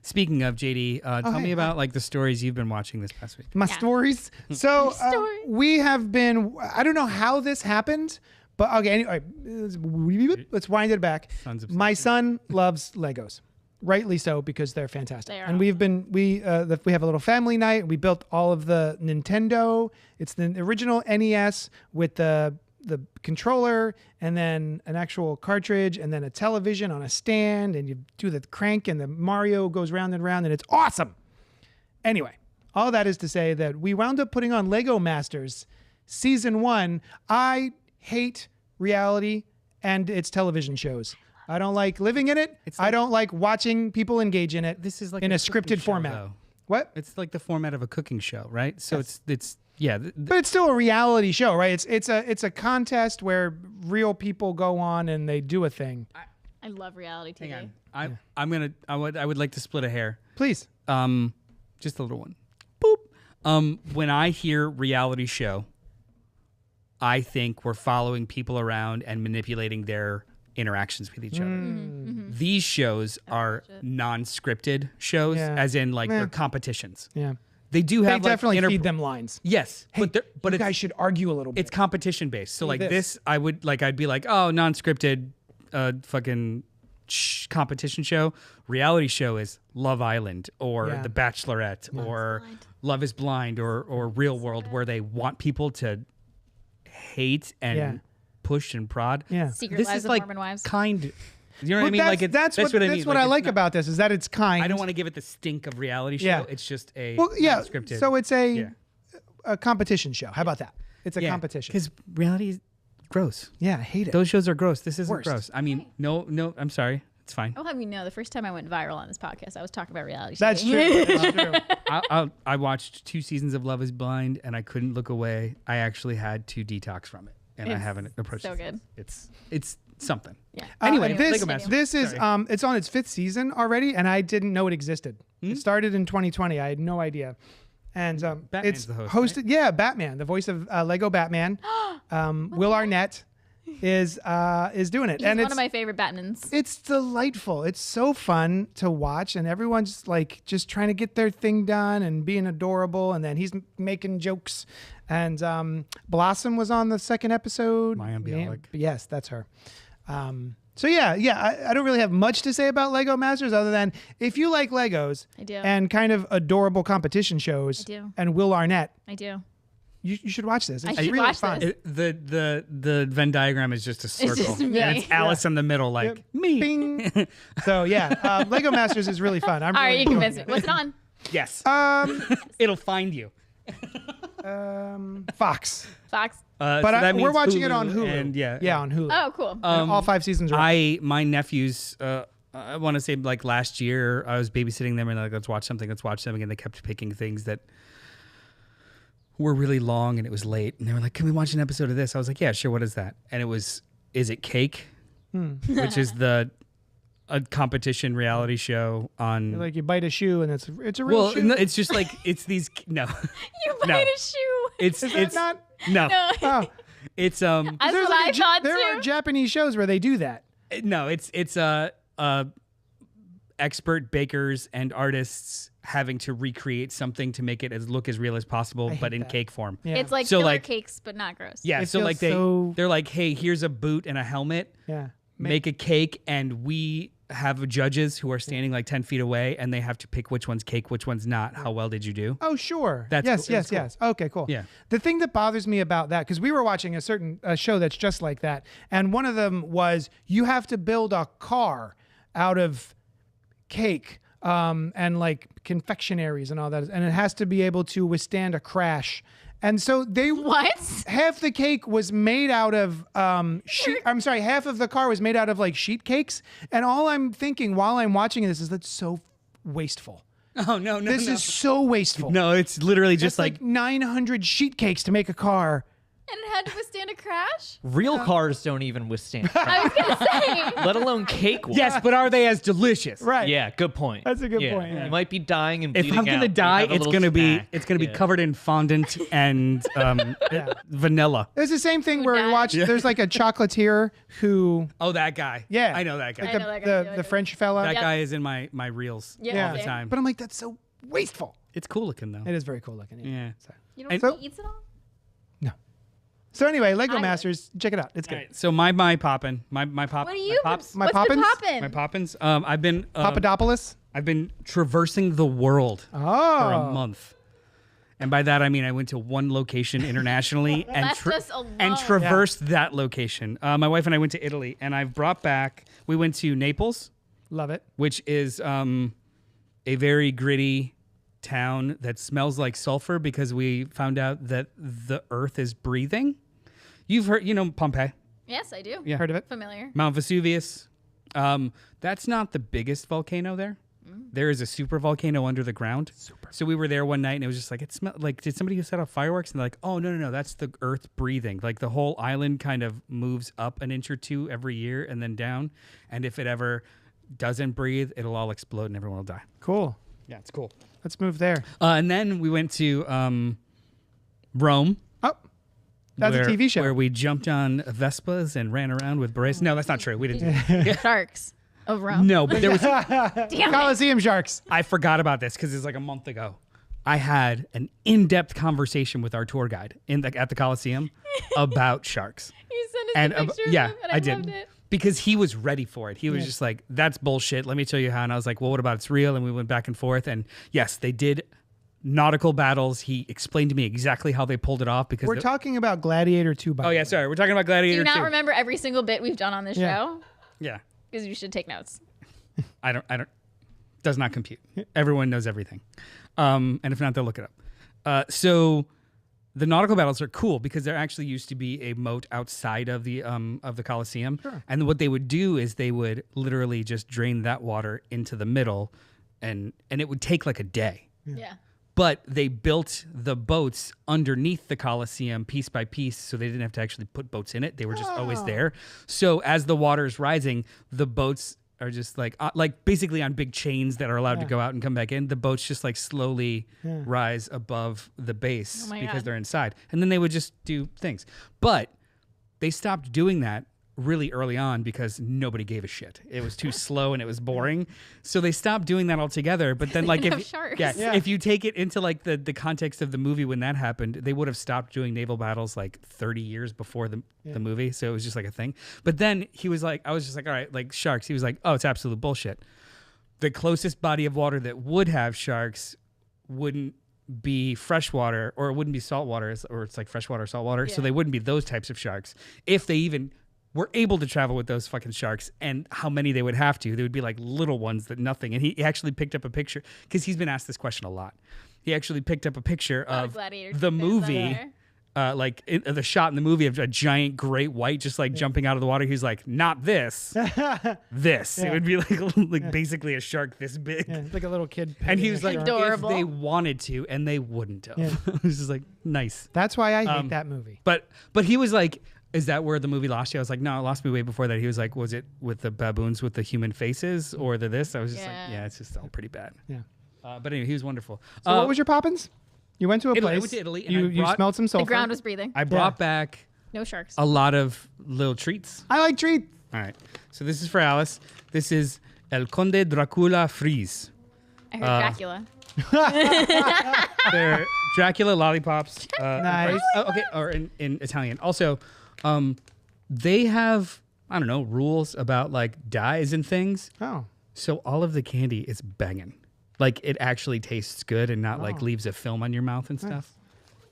S2: Speaking of JD, tell
S1: hey,
S2: me about like the stories you've been watching this past week.
S1: My
S3: Yeah.
S1: stories. So
S3: Story.
S1: we have been. I don't know how this happened, but okay. Anyway, let's wind it back.
S2: Sons of
S1: My son loves Legos, rightly so because they're fantastic.
S3: They are
S1: And we've been we have a little family night. We built all of the Nintendo. It's the original NES with the controller and then an actual cartridge and then a television on a stand, and you do the crank and the Mario goes round and round, and it's awesome. Anyway, all that is to say that we wound up putting on Lego Masters Season 1. I hate reality and its television shows. I don't like living in it. I don't like watching people engage in it.
S2: This is like
S1: in a
S2: cooking
S1: scripted
S2: show,
S1: format.
S2: though.
S1: What?
S2: It's like the format of a cooking show, right? So it's yeah.
S1: But it's still a reality show, right? It's a contest where real people go on and they do a thing.
S3: I love reality TV.
S2: Hang on. I would like to split a hair.
S1: Please.
S2: Just a little one. Boop. When I hear reality show, I think we're following people around and manipulating their interactions with each other. These shows are non-scripted shows, as in like they're competitions.
S1: Yeah.
S2: They do have
S1: They definitely feed them lines.
S2: Yes,
S1: Hey,
S2: but
S1: you guys should argue a little bit.
S2: it's competition based. So like
S1: this.
S2: this, I'd be like, oh, non-scripted, fucking competition show. Reality show is Love Island or The Bachelorette or Love is Blind or Real World, where they want people to hate and push and prod.
S1: Yeah.
S3: Secret
S2: This
S3: Lives
S2: is
S3: of
S2: like
S3: Mormon Wives.
S2: kind. You know what
S1: Well,
S2: I mean? Like
S1: that's what
S2: I mean.
S1: what I like about this is that it's kind.
S2: I don't want to give it the stink of reality show.
S1: Yeah.
S2: It's just a scripted.
S1: So it's a competition show. How about that? It's a competition.
S2: Because reality is gross.
S1: Yeah, I hate it.
S2: Those shows are gross. This isn't
S1: Worst.
S2: gross. I mean, no. I'm sorry. It's fine.
S3: I'll have you know, the first time I went viral on this podcast, I was talking about reality.
S1: That's
S3: TV.
S1: true. That's true.
S2: I watched 2 seasons of Love is Blind and I couldn't look away. I actually had to detox from it, and I
S3: It's
S2: haven't approached
S3: so
S2: it.
S3: good.
S2: It's something.
S3: Yeah.
S2: Anyway,
S1: this
S2: Lego Masters.
S1: this is
S2: Sorry.
S1: it's on its 5th season already, and I didn't know it existed. It started in 2020. I had no idea. And
S2: Batman's
S1: it's
S2: the host,
S1: hosted.
S2: right?
S1: Yeah, Batman, the voice of Lego Batman. Will Arnett is doing it,
S3: He's
S1: and
S3: one
S1: it's
S3: of my favorite Batmans.
S1: it's delightful. It's so fun to watch, and everyone's like just trying to get their thing done and being adorable, and then he's making jokes. And Blossom was on the 2nd episode.
S2: Maya Bialik.
S1: Yes, that's her. So I don't really have much to say about Lego Masters other than if you like Legos
S3: I do.
S1: and kind of adorable competition shows
S3: I do.
S1: and Will Arnett,
S3: I do.
S1: you should watch this. It's
S3: should
S1: really
S3: watch
S1: fun.
S3: this.
S2: The Venn diagram is just a circle.
S3: just me.
S2: And it's Alice in the middle, like me.
S1: Bing. So Lego Masters is really fun. I'm
S3: All
S1: really
S3: right, you
S1: enjoying
S3: convinced me. What's it on?
S2: Yes.
S1: it.
S2: It'll find you.
S1: Fox.
S3: Fox.
S1: But
S2: So that
S1: we're
S2: means
S1: watching it on Hulu.
S2: And
S1: on Hulu.
S3: Oh, cool.
S1: And all 5 seasons are
S2: My nephews, I want to say like last year, I was babysitting them and they're like, let's watch something. And they kept picking things that were really long and it was late. And they were like, can we watch an episode of this? I was like, yeah, sure. What is that? And it was, Is It Cake? Which is a competition reality show on.
S1: like you bite a shoe and it's a real shoe.
S2: No, it's just like, it's these, no.
S3: You bite
S2: no.
S3: a shoe.
S2: It's
S1: not?
S2: no.
S1: Oh,
S2: It's,
S3: That's what I thought
S1: there
S3: too.
S1: are Japanese shows where they do that.
S2: no, it's expert bakers and artists having to recreate something to make it look as real as possible,
S1: hate
S2: but in
S1: that.
S2: cake form.
S1: Yeah.
S3: It's like
S2: So,
S3: filler
S2: like-
S3: cakes, but not gross.
S2: Yeah,
S1: It
S2: so
S1: feels
S2: like
S1: so-
S2: they're like, hey, here's a boot and a helmet.
S1: Yeah.
S2: Make a cake, and we have judges who are standing like 10 feet away, and they have to pick which one's cake, which one's not. How well did you do?
S1: Oh, sure.
S2: That's
S1: yes,
S2: cool. It was
S1: yes,
S2: cool.
S1: yes. Okay, cool.
S2: Yeah.
S1: The thing that bothers me about that, because we were watching a certain show that's just like that, and one of them was you have to build a car out of cake and like confectionaries and all that, and it has to be able to withstand a crash. And so
S3: What?
S1: half the cake was made out of half of the car was made out of like sheet cakes. And all I'm thinking while I'm watching this is that's so wasteful.
S2: Oh, no.
S1: This is so wasteful.
S2: No, it's literally
S1: Just
S2: just like
S1: 900 sheet cakes to make a car.
S3: And it had to withstand a crash?
S4: Real cars don't even withstand
S3: I was going to say.
S4: let alone cake ones.
S2: yes, but are they as delicious?
S1: Right.
S4: Yeah, good point.
S1: That's a good point, yeah.
S4: You might be dying and
S2: If
S4: bleeding
S2: I'm gonna
S4: out, but you
S2: die,
S4: have a
S2: it's
S4: little
S2: gonna
S4: snack.
S2: be
S4: Yeah.
S2: covered in fondant and vanilla.
S1: There's the same thing where we
S3: died?
S1: watch, there's like a chocolatier who,
S2: Oh, that guy.
S1: Yeah.
S2: I know that guy.
S3: I know that guy too, I
S1: the
S3: do.
S1: French fella.
S2: That
S3: Yep.
S2: guy is in my reels
S3: Yeah,
S2: all the
S3: same.
S2: time.
S1: But I'm like, that's so wasteful.
S2: It's cool looking though.
S1: It is very cool looking.
S2: Yeah.
S1: So,
S3: You don't
S2: And-
S3: think he eats it all?
S1: so anyway, Lego
S3: I would.
S1: Masters, check it out. It's good.
S2: All right. So my poppin, my pop.
S3: What are you?
S2: My pops.
S1: My
S3: What's been
S1: poppins?
S3: poppin'?
S2: My poppins. I've been
S1: Papadopoulos.
S2: I've been traversing the world
S1: Oh.
S2: for a month. And by that I mean I went to one location internationally and
S3: Left us alone.
S2: and traversed that location. My wife and I went to Italy, and I've brought back. We went to Naples,
S1: Love it.
S2: which is a very gritty town that smells like sulfur because we found out that the earth is breathing. You've heard, Pompeii,
S3: Yes, I do.
S2: Yeah.
S1: Heard of it?
S3: Familiar.
S2: Mount Vesuvius. That's not the biggest volcano there. There is a super volcano under the ground. So we were there one night and it was just like, it smelled like, did somebody set off fireworks? And they're like, oh, no, that's the earth breathing. Like the whole island kind of moves up an inch or two every year and then down. And if it ever doesn't breathe, it'll all explode and everyone will die.
S1: Cool.
S2: Yeah, it's cool.
S1: Let's move there.
S2: And then we went to Rome.
S1: Oh, that's a TV show.
S2: Where we jumped on Vespas and ran around with berets. No, that's not true. We didn't do that.
S3: Sharks of Rome.
S2: No, but there was...
S3: Damn it.
S1: Coliseum sharks.
S2: I forgot about this because it's like a month ago. I had an in-depth conversation with our tour guide at the Coliseum about sharks.
S3: You sent us
S2: And
S3: a picture
S2: yeah,
S3: of him, and
S2: I
S3: I
S2: did.
S3: loved it.
S2: Because he was ready for it. He was just like, that's bullshit. Let me tell you how. And I was like, well, what about it's real? And we went back and forth. And yes, they did nautical battles. He explained to me exactly how they pulled it off. Because
S1: We're talking about Gladiator 2, by
S2: Oh,
S1: the
S2: yeah,
S1: way.
S2: sorry. We're talking about
S3: Do
S2: Gladiator
S3: you not
S2: 2.
S3: remember every single bit we've done on this
S1: Yeah.
S3: show?
S2: Yeah.
S3: Because you should take notes.
S2: I don't, does not compute. Everyone knows everything. And if not, they'll look it up. So the nautical battles are cool because there actually used to be a moat outside of the Coliseum.
S1: Sure.
S2: And what they would do is they would literally just drain that water into the middle and it would take like a day.
S3: Yeah.
S2: But they built the boats underneath the Coliseum piece by piece, so they didn't have to actually put boats in it. They were just always there. So as the water is rising, the boats are just like basically on big chains that are allowed to go out and come back in. The boats just like slowly rise above the base
S3: my
S2: because
S3: God.
S2: they're inside. And then they would just do things. But they stopped doing that really early on because nobody gave a shit. It was too slow and it was boring. So they stopped doing that altogether. But then like
S3: didn't
S2: if
S3: have sharks.
S1: Yeah.
S2: if you take it into like the context of the movie when that happened, they would have stopped doing naval battles like 30 years before the movie. So it was just like a thing. But then he was like, I was just like, all right, like sharks. He was like, oh, it's absolute bullshit. The closest body of water that would have sharks wouldn't be freshwater or it wouldn't be saltwater or it's like freshwater, saltwater. So
S3: Yeah.
S2: they wouldn't be those types of sharks. If they even were able to travel with those fucking sharks and how many they would have to, they would be like little ones that nothing. And he actually picked up a picture because he's been asked this question a lot. He actually picked up a picture
S3: lot of
S2: of
S3: Gladiator
S2: the
S3: fans out
S2: movie,
S3: there.
S2: the shot in the movie of a giant great white just like jumping out of the water. He's like, not this, this. It would be like basically a shark this big.
S1: Yeah, like a little kid.
S2: And he
S1: petting
S2: was
S1: a
S2: like,
S1: shark.
S3: Adorable.
S2: if they wanted to, and they wouldn't have. It was just like, nice.
S1: That's why I hate that movie.
S2: But he was like, is that where the movie lost you? I was like, no, it lost me way before that. He was like, was it with the baboons with the human faces or the this? I was just like, yeah, it's just all pretty bad.
S1: Yeah.
S2: But anyway, he was wonderful.
S1: So what was your poppins? You went to a
S2: Italy.
S1: place.
S2: I went to Italy, and
S1: You,
S2: I
S1: you
S2: brought-
S1: smelled some sulfur.
S3: The ground was breathing.
S2: I brought back
S3: No sharks.
S2: a lot of little treats.
S1: I like treat.
S2: All right. So this is for Alice. This is El Conde Dracula Freeze.
S3: I heard Dracula.
S2: They're Dracula lollipops.
S1: Nice.
S2: Okay, or in Italian. Also, they have, I don't know, rules about like dyes and things.
S1: Oh.
S2: So all of the candy is banging. Like it actually tastes good and not like leaves a film on your mouth and stuff.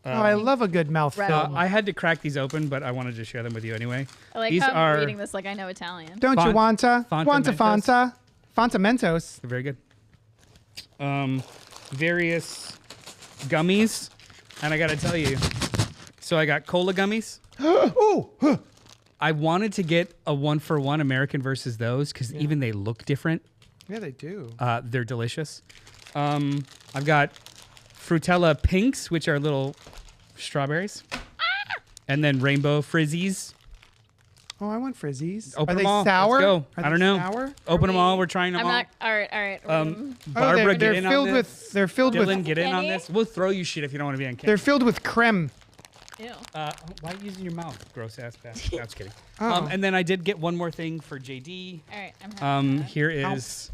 S1: Oh, I love a good mouth
S3: Red.
S1: film.
S2: I had to crack these open, but I wanted to share them with you anyway.
S3: I like
S2: These
S3: how
S2: are
S3: I'm reading this like I know Italian.
S1: Don't you wanta? Wanta
S2: Fanta
S1: Fanta? Fanta Mentos.
S2: they're very good. Various gummies, and I got to tell you, so I got cola gummies.
S1: Ooh.
S2: I wanted to get a 1-for-1 American versus those because even they look different.
S1: Yeah, they do.
S2: They're delicious. I've got Frutella Pinks, which are little strawberries. And then Rainbow Frizzies.
S1: Oh, I want frizzies.
S2: Open
S1: Are they
S2: them all.
S1: sour?
S2: Let's go.
S1: Are
S2: I don't
S1: they
S2: know.
S1: Sour?
S2: Open them all. We're trying them
S3: I'm
S2: all.
S3: not. All right.
S1: Oh,
S2: Barbara,
S1: they're
S2: get in
S1: filled
S2: on this.
S1: with. They're filled
S2: Dylan,
S1: with.
S2: get in on
S3: Candy?
S2: this. We'll throw you shit if you don't want to be on camera.
S1: They're filled with creme.
S3: Ew.
S2: Why are you using your mouth? Gross ass bastard. No, just kidding.
S1: Oh.
S2: And then I did get one more thing for JD.
S3: All right. I'm having that.
S2: Here is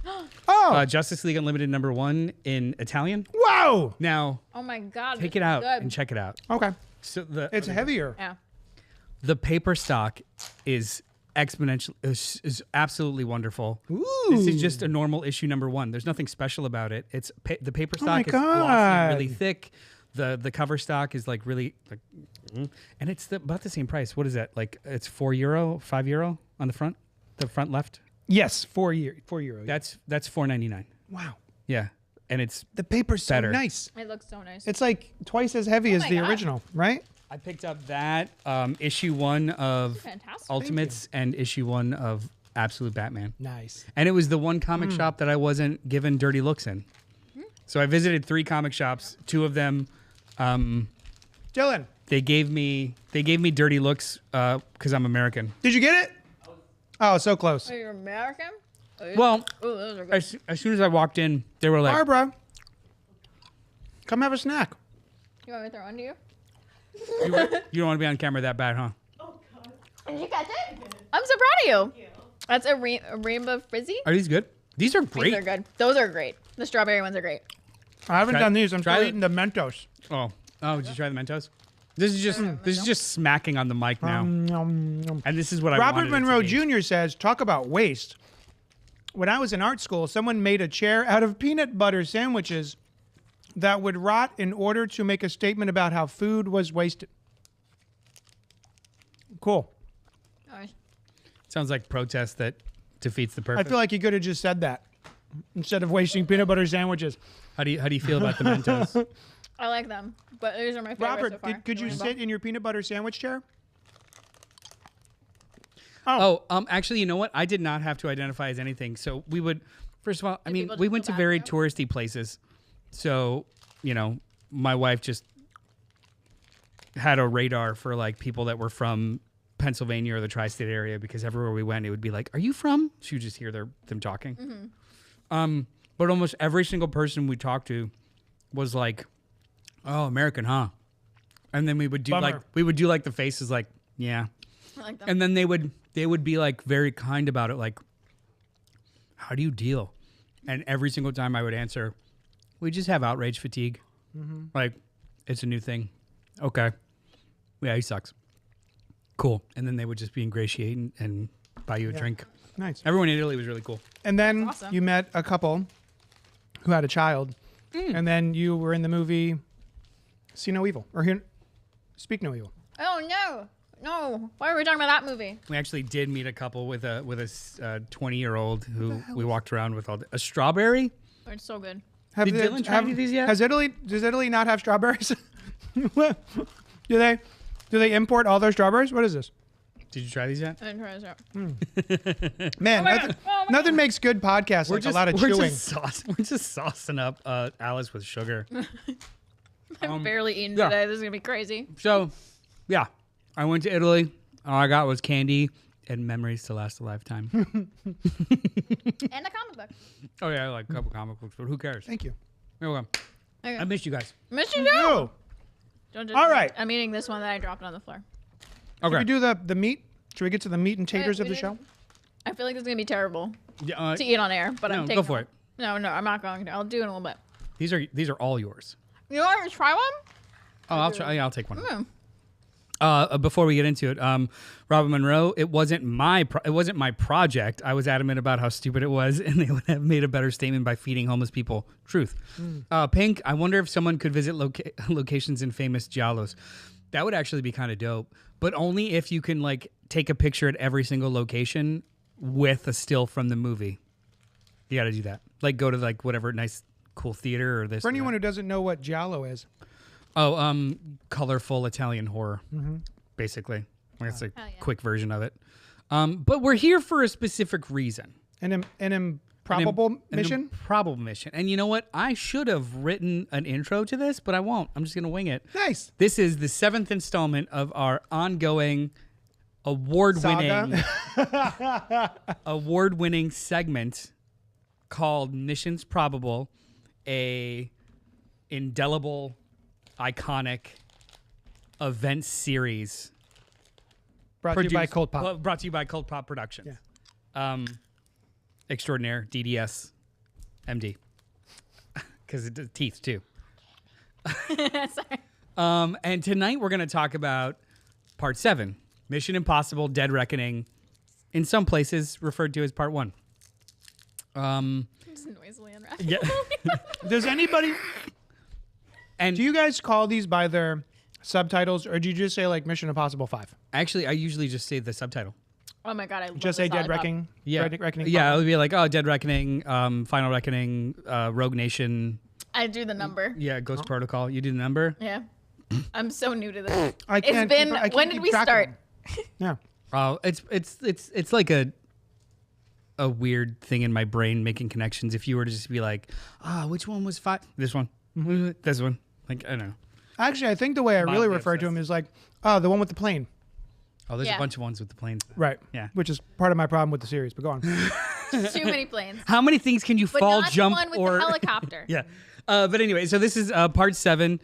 S1: Oh.
S2: Justice League Unlimited #1 in Italian.
S1: Whoa.
S2: Now,
S3: Oh my God.
S2: take
S3: this
S2: it out
S3: is good.
S2: and check it out.
S1: Okay.
S2: So
S1: It's heavier.
S3: Yeah.
S2: the paper stock is exponential is absolutely wonderful.
S1: Ooh.
S2: This is just a normal issue #1. There's nothing special about it. It's the paper
S1: Oh my
S2: stock is glossy,
S1: God.
S2: really thick. The cover stock is like really like, and it's about the same price. What is that? Like it's €4, €5 on the front left.
S1: Yes, €4. €4.
S2: That's $4.99.
S1: Wow.
S2: Yeah, and it's
S1: The paper's so
S2: Better.
S1: nice.
S3: It looks so nice.
S1: It's like twice as heavy as
S3: my
S1: the
S3: God.
S1: original, right?
S2: I picked up that issue 1 of
S3: Fantastic.
S2: Ultimates and issue 1 of Absolute Batman.
S1: Nice.
S2: And it was the one comic shop that I wasn't given dirty looks in. So I visited 3 comic shops. 2 of them,
S1: Dylan,
S2: they gave me dirty looks because I'm American.
S1: did you get it? Oh, so close.
S3: Are you American?
S2: Well,
S3: Ooh, those are good.
S2: as soon as I walked in, they were like,
S1: Barbara, come have a snack.
S3: You want me to throw one to you?
S2: "You don't want to be on camera that bad, huh?"
S3: Did you catch it? I'm so proud of you. That's a rainbow frizzy.
S2: Are these good? These are great.
S3: These are good. Those are great. The strawberry ones are great.
S1: I haven't
S2: Try-
S1: done these. I'm
S2: try
S1: still
S2: it.
S1: eating the Mentos.
S2: Oh, did you try the Mentos? This is just smacking on the mic now,
S1: Nom, nom.
S2: and this is what I
S1: Robert
S2: wanted it to
S1: Monroe
S2: be.
S1: Jr. says, talk about waste. When I was in art school, someone made a chair out of peanut butter sandwiches that would rot in order to make a statement about how food was wasted. Cool.
S3: Nice.
S2: Sounds like protest that defeats the purpose.
S1: I feel like you could have just said that instead of wasting peanut butter sandwiches.
S2: How do you feel about the Mentos?
S3: I like them, but these are my favorite
S1: Robert,
S3: so far.
S1: could you
S3: want
S1: sit in your peanut butter sandwich chair?
S2: Actually, you know what? I did not have to identify as anything. So we would, first of all, I mean,
S3: people
S2: we
S3: just
S2: went to
S3: feel bad
S2: very
S3: for you?
S2: touristy places. So, my wife just had a radar for like people that were from Pennsylvania or the tri-state area because everywhere we went, it would be like, "Are you from?" She would just hear them talking. But almost every single person we talked to was like, "Oh, American, huh?" And then we would do
S1: Bummer.
S2: like the faces like, "Yeah."
S3: I like them.
S2: And then they would be like very kind about it, like, "How do you deal?" And every single time I would answer, "We just have outrage fatigue. Like, it's a new thing." "Okay. Yeah, he sucks." "Cool." And then they would just be ingratiating and buy you a drink.
S1: Nice.
S2: Everyone in Italy was really cool.
S1: And then
S3: Awesome.
S1: you met a couple who had a child. And then you were in the movie See No Evil. Or Speak No Evil.
S3: Oh no! Why are we talking about that movie?
S2: We actually did meet a couple with a 20-year-old who we walked around with a strawberry.
S3: Oh, it's so good.
S1: Have
S2: Did Dylan try any of these yet?
S1: Does Italy not have strawberries? Do they import all their strawberries? What is this?
S2: Did you try these yet?
S3: I didn't try this out.
S1: Man,
S3: my
S1: nothing,
S3: God. Oh my
S1: nothing makes good podcasts like a lot of
S2: we're
S1: chewing.
S2: We're just saucing up Alice with sugar.
S3: I'm barely eating
S2: yeah.
S3: today. This is gonna be crazy.
S2: So, yeah, I went to Italy. All I got was candy and memories to last a lifetime.
S3: And a comic book.
S2: Oh yeah, I like a couple comic books, but who cares?
S1: Thank you.
S2: You're welcome.
S3: Okay.
S2: I missed you guys.
S3: Miss you too.
S1: Oh,
S3: Don't
S1: All right.
S3: I'm eating this one that I dropped on the floor.
S1: should
S2: Okay.
S1: we do the meat? Should we get to the meat and taters
S3: Wait,
S1: of
S3: we
S1: the show?
S3: didn't- I feel like this is gonna be terrible
S2: Yeah,
S3: to eat on air, but
S2: no,
S3: I'm taking
S2: go for
S3: one.
S2: it.
S3: No, I'm not going to. I'll do it in a little bit.
S2: these are all yours.
S3: You want to try one?
S2: Oh, I'll try. Yeah, I'll take one.
S3: Mm.
S2: Before we get into it, Robert Monroe, it wasn't my project. I was adamant about how stupid it was, and they would have made a better statement by feeding homeless people truth. Pink, I wonder if someone could visit locations in famous giallos. That would actually be kind of dope, but only if you can like take a picture at every single location with a still from the movie. You got to do that. Like go to like whatever nice cool theater or this.
S1: For
S2: or that.
S1: anyone who doesn't know what giallo is,
S2: Colorful Italian horror, basically. That's a
S3: Hell yeah.
S2: quick version of it. But we're here for a specific reason.
S1: an improbable mission.
S2: Improbable mission. And you know what? I should have written an intro to this, but I won't. I'm just going to wing it.
S1: Nice.
S2: This is the 7th installment of our ongoing award-winning award-winning segment called Missions Probable, a indelible, iconic event series
S1: Brought to you by CultPop.
S2: well, brought to you by CultPop Productions. Extraordinaire, DDS, MD. Because it does teeth, too.
S3: Sorry.
S2: And tonight we're going to talk about Part 7, Mission Impossible Dead Reckoning, in some places referred to as Part 1.
S3: Just noisily unwrapping.
S2: Yeah.
S1: Does anybody?
S2: And
S1: Do you guys call these by their subtitles, or do you just say like Mission Impossible 5?
S2: actually, I usually just say the subtitle.
S3: Oh my god, I love
S1: Just
S3: this
S1: say Dead
S3: lollipop.
S1: Reckoning.
S2: Yeah.
S1: Reckoning.
S2: Yeah, it
S1: Part
S2: would be like, oh, Dead Reckoning, Final Reckoning, Rogue Nation.
S3: I do the number.
S2: Yeah, Ghost Protocol. You do the number?
S3: Yeah. I'm so new to this.
S1: I can't.
S3: It's been.
S1: I can't
S3: When did
S1: keep
S3: we
S1: track of
S3: start?
S1: them. Yeah.
S2: Oh, it's like a weird thing in my brain making connections. If you were to just be like, which one was 5? This one, this one. Like I don't know.
S1: Actually, I think the way I really
S2: Mildly
S1: refer to him
S2: obsessed.
S1: is like, oh, the one with the plane.
S2: Oh, there's a
S3: Yeah.
S2: bunch of ones with the planes.
S1: Right.
S2: Yeah.
S1: Which is part of my problem with the series. But go on.
S3: Too many planes.
S2: How many things can you
S3: But
S2: fall,
S3: not
S2: jump,
S3: the one with
S2: or
S3: the helicopter.
S2: Yeah. But anyway, so this is part 7,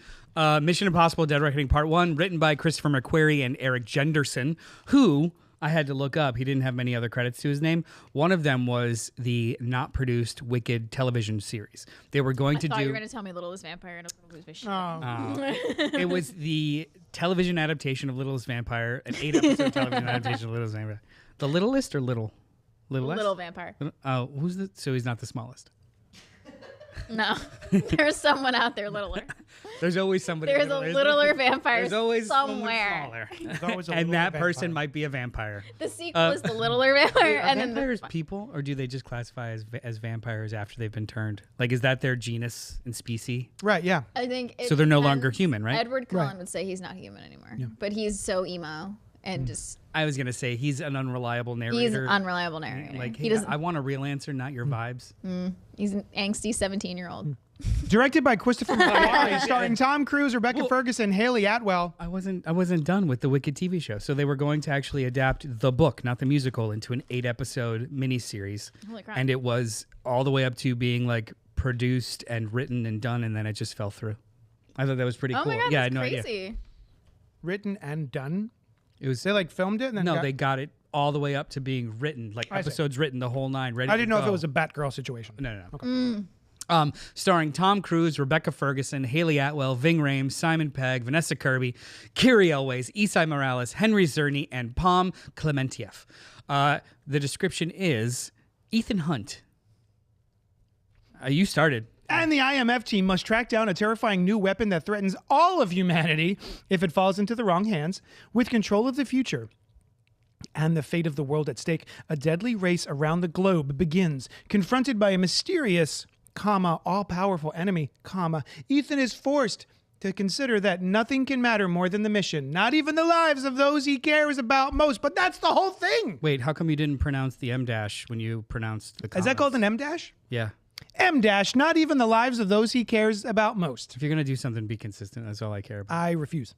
S2: Mission Impossible: Dead Reckoning Part 1, written by Christopher McQuarrie and Eric Jenderson, who I had to look up. He didn't have many other credits to his name. One of them was the not produced Wicked television series. They were going
S3: I
S2: to
S3: thought
S2: do.
S3: you were going to tell me Littlest Vampire and I was going to lose my shit.
S1: Oh.
S2: It was the television adaptation of Littlest Vampire, an 8-episode television adaptation of Littlest Vampire. The Littlest or Little? Littlest?
S3: Little Vampire.
S2: Oh, who's the? So he's not the smallest.
S3: No. There's someone out there littler.
S2: There's always somebody.
S3: There's a littler vampire
S2: There's always someone
S3: somewhere.
S2: smaller.
S1: There's always a
S2: And
S1: little
S2: that
S1: vampire.
S2: person might be a vampire.
S3: The sequel is the littler vampire.
S2: Are
S3: And then
S2: vampires people, or do they just classify as vampires after they've been turned? Like, is that their genus and species?
S1: Right. Yeah.
S3: I think
S2: So they're no longer human, right?
S3: Edward Cullen
S1: Right.
S3: would say he's not human anymore. But he's so emo and just
S2: I was gonna say he's an unreliable
S3: he's
S2: narrator.
S3: an unreliable narrator.
S2: Like,
S3: he
S2: hey,
S3: doesn't
S2: I want a real answer, not your vibes.
S3: he's an angsty 17-year-old.
S1: Directed by Christopher McQuarrie, starring Tom Cruise, Rebecca Ferguson, Haley Atwell.
S2: I wasn't done with the Wicked TV show, so they were going to actually adapt the book, not the musical, into an 8-episode miniseries,
S3: Holy crap.
S2: and it was all the way up to being like produced and written and done, and then it just fell through. I thought that was pretty
S3: Oh
S2: cool.
S3: my god,
S2: Yeah, I
S3: that's
S2: had no idea.
S3: crazy.
S1: Written and done.
S2: It was
S1: They like filmed it and then
S2: no,
S1: got-
S2: they got it all the way up to being written, like
S1: I see.
S2: episodes written, the whole 9, ready.
S1: I didn't
S2: to
S1: know if
S2: go.
S1: it was a Batgirl situation.
S2: No.
S3: Mm.
S2: Starring Tom Cruise, Rebecca Ferguson, Haley Atwell, Ving Rhames, Simon Pegg, Vanessa Kirby, Kiri Elways, Isai Morales, Henry Czerny, and Palm Clementieff. The description is Ethan Hunt. You started.
S1: And the IMF team must track down a terrifying new weapon that threatens all of humanity if it falls into the wrong hands. With control of the future and the fate of the world at stake, a deadly race around the globe begins. Confronted by a mysterious, all-powerful enemy, Ethan is forced to consider that nothing can matter more than the mission, not even the lives of those he cares about most. But that's the whole thing.
S2: Wait, how come you didn't pronounce the M dash when you pronounced the
S1: Is that
S2: commas?
S1: called an M dash?
S2: Yeah.
S1: M dash, not even the lives of those he cares about most.
S2: If you're gonna do something, be consistent. That's all I care about.
S1: I refuse.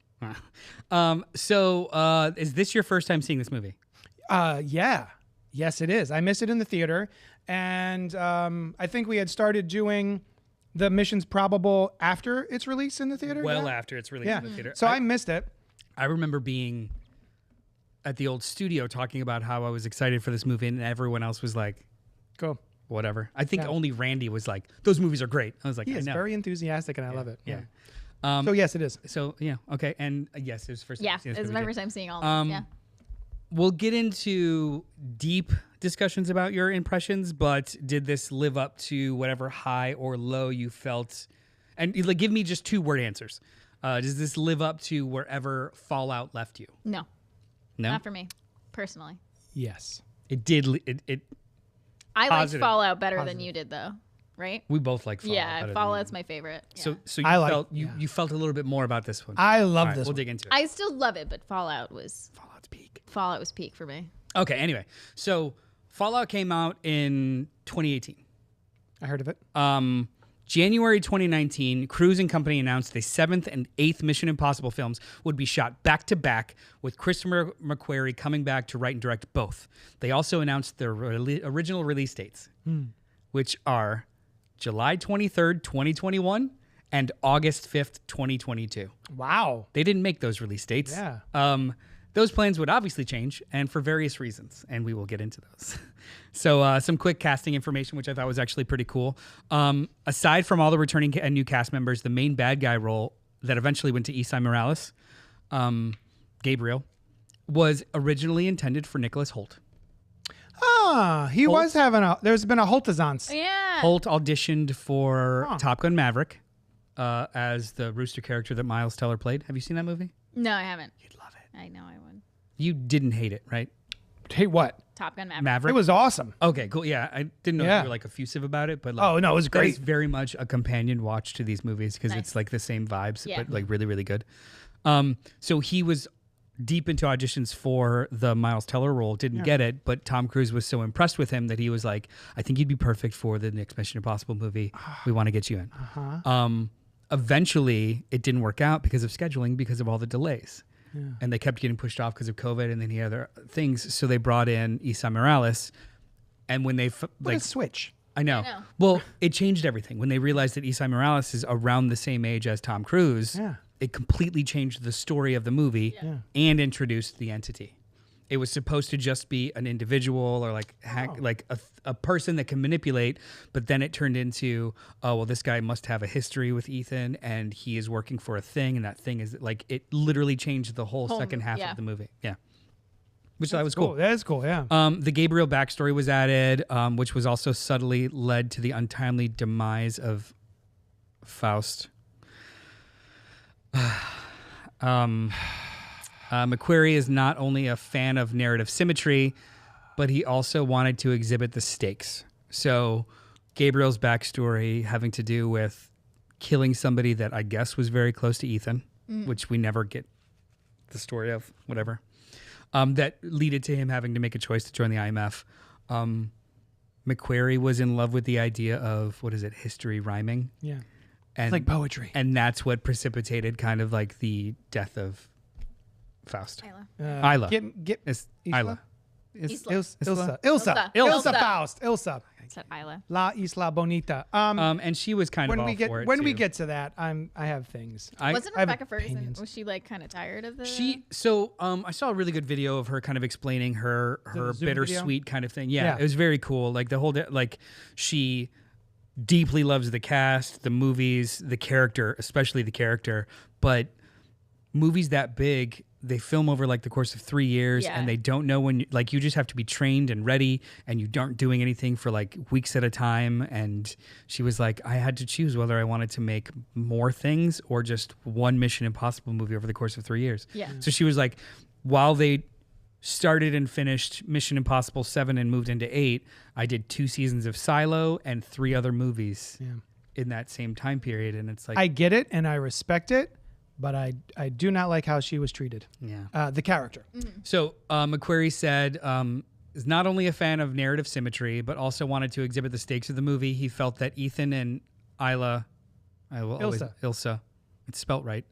S2: So is this your first time seeing this movie?
S1: Yeah. Yes, it is. I missed it in the theater. And I think we had started doing the Mission's Probable after its release in the theater.
S2: Well,
S1: yeah?
S2: after it's released
S1: Yeah.
S2: in the theater.
S1: So I missed it.
S2: I remember being at the old studio talking about how I was excited for this movie, and everyone else was like,
S1: Cool.
S2: whatever. I think
S1: Yeah.
S2: only Randy was like, those movies are great. I was like,
S1: He
S2: I
S1: is
S2: know.
S1: very enthusiastic and I love it.
S2: yeah.
S1: So yes, it is.
S2: So yeah, okay, and yes, it was the first. time
S3: Yeah,
S2: I've seen this
S3: it's
S2: movie
S3: my
S2: too.
S3: first time seeing all of this. Yeah.
S2: We'll get into deep discussions about your impressions, but did this live up to whatever high or low you felt? And like, give me just 2-word answers. Does this live up to wherever Fallout left you?
S3: No,
S2: No,
S3: not for me, personally.
S1: Yes.
S2: it did. It
S3: I liked
S2: Positive.
S3: Fallout better than you did, though. Right?
S2: we both like Fallout. better
S3: Yeah,
S2: than
S3: Fallout's
S2: you.
S3: my favorite. Yeah.
S2: So you
S1: I like-
S2: felt
S1: yeah.
S2: you felt a little bit more about this one.
S1: I
S2: All
S1: love
S2: right,
S1: this
S2: we'll
S1: one.
S2: dig into it.
S3: I still love it, but Fallout was
S2: Fallout's peak.
S3: peak for me.
S2: Okay. Anyway, so Fallout came out in 2018.
S1: I heard of it.
S2: January 2019, Cruise and Company announced the 7th and 8th Mission Impossible films would be shot back to back, with Christopher McQuarrie coming back to write and direct both. They also announced their original release dates, which are July 23rd, 2021 and August 5th, 2022.
S1: Wow.
S2: They didn't make those release dates.
S1: Yeah.
S2: Those plans would obviously change, and for various reasons, and we will get into those. So some quick casting information, which I thought was actually pretty cool. Aside from all the returning and new cast members, the main bad guy role that eventually went to Isai Morales, Gabriel, was originally intended for Nicholas Holt.
S1: He was having there's been a Holtazance.
S3: Yeah.
S2: Holt auditioned for Top Gun Maverick as the rooster character that Miles Teller played. Have you seen that movie?
S3: No, I haven't.
S2: You'd love it.
S3: I know I would.
S2: You didn't hate it, right?
S1: Hey, what?
S3: Top Gun Maverick.
S2: Maverick.
S1: It was awesome.
S2: Okay, cool. Yeah, I didn't know
S1: Yeah.
S2: you were like effusive about it, but like,
S1: Oh no, it was
S2: that is
S1: great.
S2: very much a companion watch to these movies because
S3: Nice.
S2: it's like the same vibes,
S3: Yeah.
S2: but like really, really good. So he was deep into auditions for the Miles Teller role, didn't get it, but Tom Cruise was so impressed with him that he was like, I think you'd be perfect for the next Mission Impossible movie. We want to get you in. Eventually, it didn't work out because of scheduling, because of all the delays. And they kept getting pushed off because of COVID and then he had other things. So they brought in Isa Morales. And when they
S1: What a switch.
S2: I know.
S3: know.
S2: Well, it changed everything. When they realized that Isa Morales is around the same age as Tom Cruise,
S1: Yeah.
S2: it completely changed the story of the movie and introduced the entity. It was supposed to just be an individual or like like a person that can manipulate, but then it turned into, oh, well, this guy must have a history with Ethan and he is working for a thing, and that thing is like, it literally changed the whole second half of the movie. Yeah. Which I was cool.
S1: That is cool. Yeah.
S2: The Gabriel backstory was added, which was also subtly led to the untimely demise of Faust. McQuarrie is not only a fan of narrative symmetry, but he also wanted to exhibit the stakes. So Gabriel's backstory having to do with killing somebody that I guess was very close to Ethan, which we never get the story of, whatever. That leaded to him having to make a choice to join the IMF. McQuarrie was in love with the idea of, what is it, history rhyming?
S1: Yeah.
S2: And,
S1: It's like poetry.
S2: and that's what precipitated kind of like the death of Faust.
S3: Isla.
S2: Isla.
S1: Get
S2: It's
S1: Isla?
S2: Isla.
S1: Ilsa.
S3: Ilsa.
S1: Ilsa Faust. Ilsa.
S3: Said Isla.
S1: La Isla Bonita.
S2: And she was kind of
S1: when
S2: all
S1: we get
S2: for it
S1: when we
S2: too.
S1: get to that, I have things.
S3: Wasn't
S1: I have
S3: Rebecca Ferguson?
S1: opinions.
S3: Was she like kind of tired of the?
S2: I saw a really good video of her kind of explaining her
S1: Zoom video?
S2: bittersweet kind of thing. Yeah,
S1: Yeah.
S2: it was very cool. Like the whole like she deeply loves the cast, the movies, the character, especially the character, but movies that big, they film over like the course of 3 years
S3: Yeah.
S2: and they don't know when, like, you just have to be trained and ready and you aren't doing anything for like weeks at a time. And she was like, I had to choose whether I wanted to make more things or just one Mission Impossible movie over the course of 3 years.
S3: Yeah.
S2: So she was like, while they started and finished Mission Impossible 7 and moved into 8, I did 2 seasons of Silo and 3 other movies in that same time period. And it's like,
S1: I get it and I respect it, but I do not like how she was treated.
S2: yeah.
S1: The character.
S2: So McQuarrie said is not only a fan of narrative symmetry, but also wanted to exhibit the stakes of the movie. He felt that Ethan and Isla, Ilsa, it's spelt right.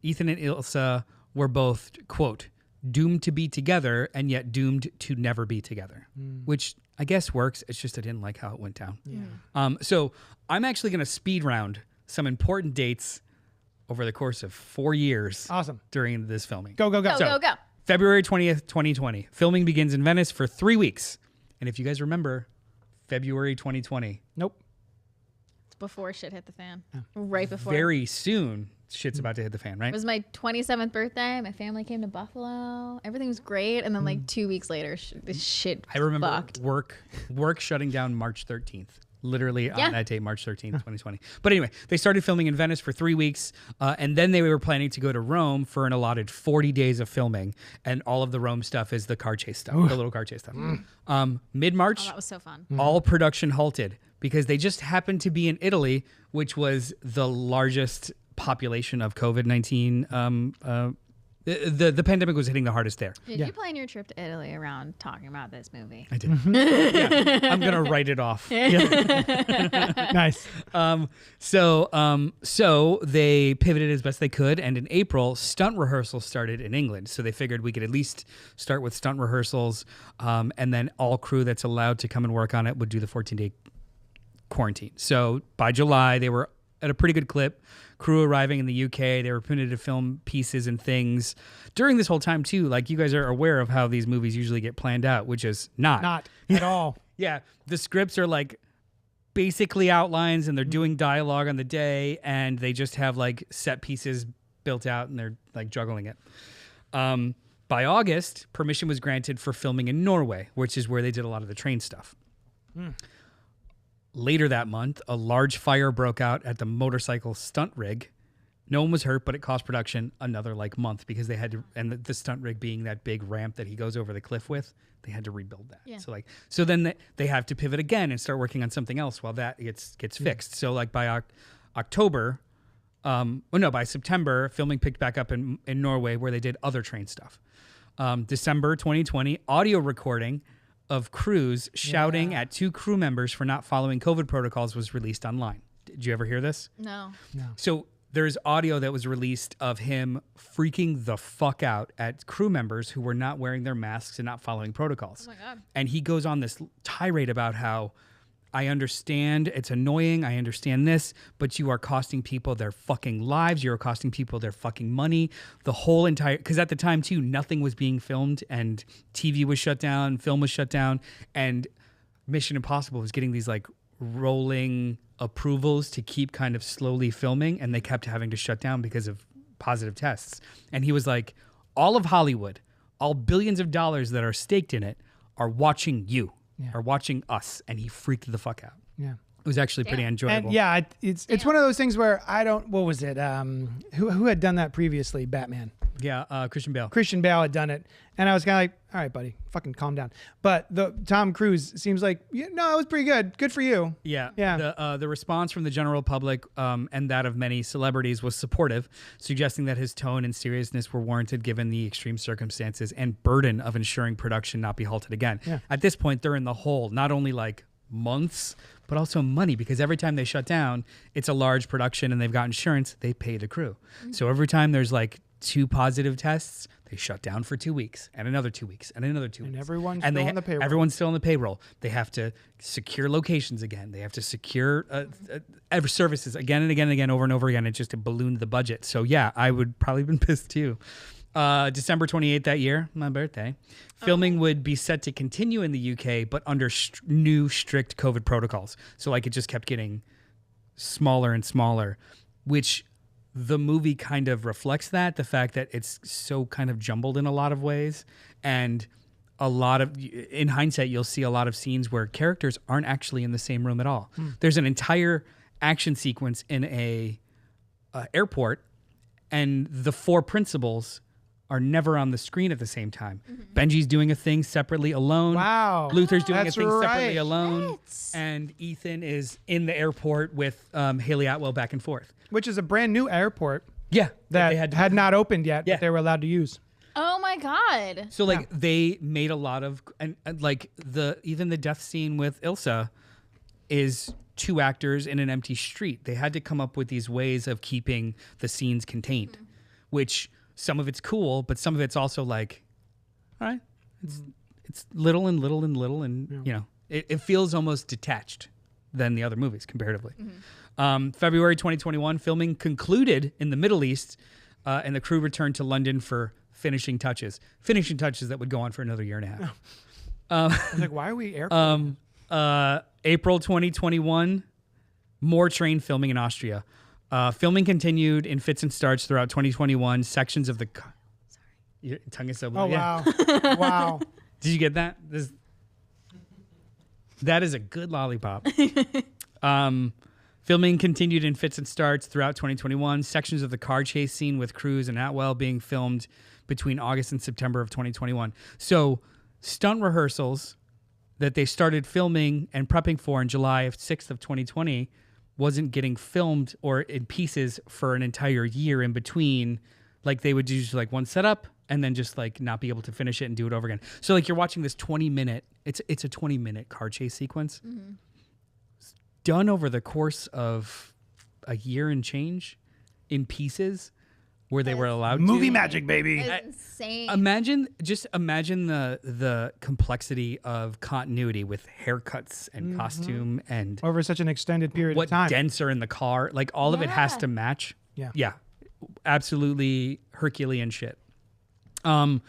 S2: Ethan and Ilsa were both, quote, doomed to be together and yet doomed to never be together, which I guess works. It's just I didn't like how it went down. So I'm actually going to speed round some important dates over the course of 4 years.
S1: Awesome.
S2: During this filming.
S1: Go.
S3: Go, go, go.
S2: February 20th, 2020. Filming begins in Venice for 3 weeks. And if you guys remember, February 2020,
S1: Nope.
S3: It's before shit hit the fan. Right before.
S2: very soon, shit's about to hit the fan, right?
S3: It was my 27th birthday. My family came to Buffalo. Everything was great. And then like 2 weeks later, this shit
S2: I remember
S3: fucked.
S2: work shutting down March 13th. Literally
S3: Yeah.
S2: on that date, March 13th, 2020. But anyway, they started filming in Venice for 3 weeks, and then they were planning to go to Rome for an allotted 40 days of filming. And all of the Rome stuff is the car chase stuff, the little car chase stuff. Mid-March,
S3: Oh, that was so fun.
S2: all production halted because they just happened to be in Italy, which was the largest population of COVID-19. The pandemic was hitting the hardest there.
S3: Did you plan your trip to Italy around talking about this movie?
S2: I did. Yeah, I'm gonna write it off.
S1: Nice.
S2: So they pivoted as best they could, and in April, stunt rehearsals started in England. So they figured we could at least start with stunt rehearsals, and then all crew that's allowed to come and work on it would do the 14-day quarantine. So by July, they were at a pretty good clip. Crew arriving in the UK, they were permitted to film pieces and things during this whole time too. Like, you guys are aware of how these movies usually get planned out, which is not
S1: at all.
S2: Yeah, the scripts are like basically outlines, and they're doing dialogue on the day, and they just have like set pieces built out, and they're like juggling it. By August, permission was granted for filming in Norway, which is where they did a lot of the train stuff. Later that month, a large fire broke out at the motorcycle stunt rig, No one was hurt, but it cost production another like month because they had to, and the stunt rig being that big ramp that he goes over the cliff with, they had to rebuild that.
S3: Yeah.
S2: So then they have to pivot again and start working on something else while that gets fixed. So like by October, by September, filming picked back up in Norway where they did other train stuff. December 2020, audio recording of crews shouting at 2 crew members for not following COVID protocols was released online. Did you ever hear this?
S3: No.
S2: So there's audio that was released of him freaking the fuck out at crew members who were not wearing their masks and not following protocols.
S3: Oh my God.
S2: And he goes on this tirade about how I understand it's annoying. I understand this, but you are costing people their fucking lives. You're costing people their fucking money. The whole entire, because at the time too, nothing was being filmed and TV was shut down, film was shut down, and Mission Impossible was getting these like rolling approvals to keep kind of slowly filming, and they kept having to shut down because of positive tests. And he was like, all of Hollywood, all billions of dollars that are staked in it are watching you, are watching us. And he freaked the fuck out.
S1: Yeah.
S2: It was actually pretty enjoyable.
S1: And yeah, it's one of those things where I don't, what was it? Who had done that previously? Batman.
S2: Yeah, Christian Bale.
S1: Christian Bale had done it. And I was kind of like, all right, buddy, fucking calm down. But the Tom Cruise seems like, no, it was pretty good. Good for you.
S2: Yeah.
S1: Yeah.
S2: The response from the general public and that of many celebrities was supportive, suggesting that his tone and seriousness were warranted given the extreme circumstances and burden of ensuring production not be halted again.
S1: Yeah.
S2: At this point, they're in the hole, not only like months, but also money, because every time they shut down, it's a large production and they've got insurance, they pay the crew. So every time there's like 2 positive tests, they shut down for 2 weeks and another 2 weeks and another 2 weeks.
S1: And everyone's
S2: and
S1: still on the payroll.
S2: Everyone's still on the payroll. They have to secure locations again. They have to secure services again and again and again, over and over again. It just ballooned the budget. So yeah, I would probably have been pissed too. December 28th that year, my birthday, filming would be set to continue in the UK, but under new strict COVID protocols. So like it just kept getting smaller and smaller, which the movie kind of reflects that, the fact that it's so kind of jumbled in a lot of ways. And a lot of, in hindsight, you'll see a lot of scenes where characters aren't actually in the same room at all. There's an entire action sequence in a airport, and the 4 principals are never on the screen at the same time. Benji's doing a thing separately alone.
S1: Wow.
S2: Luther's doing
S1: That's
S2: a thing separately
S1: right.
S2: alone.
S3: What?
S2: And Ethan is in the airport with Haley Atwell back and forth.
S1: Which is a brand new airport
S2: Yeah.
S1: that
S2: they
S1: had not opened yet,
S2: Yeah.
S1: but they were allowed to use.
S3: Oh my God.
S2: So like they made a lot of, and like even the death scene with Ilsa is 2 actors in an empty street. They had to come up with these ways of keeping the scenes contained, which some of it's cool, but some of it's also like, all right, it's little and little and little, and you know, it feels almost detached than the other movies comparatively. February 2021, filming concluded in the Middle East, and the crew returned to London for finishing touches that would go on for another year and a half.
S1: I was like, why are we airport?
S2: April 2021, more train filming in Austria. Filming continued in fits and starts throughout 2021. Sections of the your tongue is so blue.
S1: Oh,
S2: Yeah.
S1: wow. Wow.
S2: Did you get that? That is a good lollipop. Filming continued in fits and starts throughout 2021. Sections of the car chase scene with Cruise and Atwell being filmed between August and September of 2021. So stunt rehearsals that they started filming and prepping for in July 6th of 2020 wasn't getting filmed or in pieces for an entire year in between. Like they would do just like one setup and then just like not be able to finish it and do it over again. So like you're watching this 20-minute, it's a 20-minute car chase sequence done over the course of a year and change in pieces where they were allowed
S1: Movie
S2: to.
S1: magic, baby.
S3: It's insane.
S2: Imagine the complexity of continuity with haircuts and costume and
S1: Over such an extended period
S2: what
S1: of time.
S2: dents are in the car. Like all of it has
S3: Yeah.
S2: to match.
S1: Yeah.
S2: Yeah. Absolutely Herculean shit. And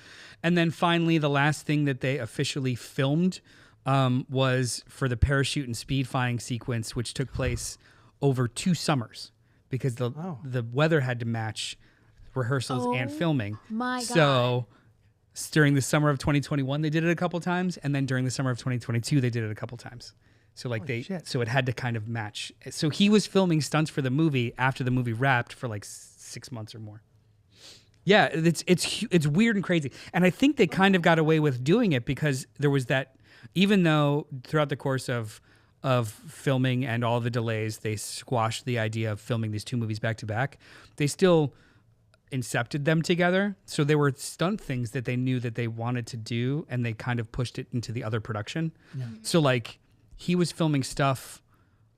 S2: then finally, the last thing that they officially filmed was for the parachute and speed flying sequence, which took place over 2 summers because the weather had to match rehearsals and filming.
S3: my
S2: So during the summer of 2021, they did it a couple times, and then during the summer of 2022, they did it a couple times. So like
S1: shit.
S2: so it had to kind of match. So he was filming stunts for the movie after the movie wrapped for like 6 months or more. Yeah, it's weird and crazy. And I think they kind of got away with doing it because there was that, even though throughout the course of filming and all the delays, they squashed the idea of filming these 2 movies back to back, they still incepted them together. So there were stunt things that they knew that they wanted to do, and they kind of pushed it into the other production. Yeah. So like he was filming stuff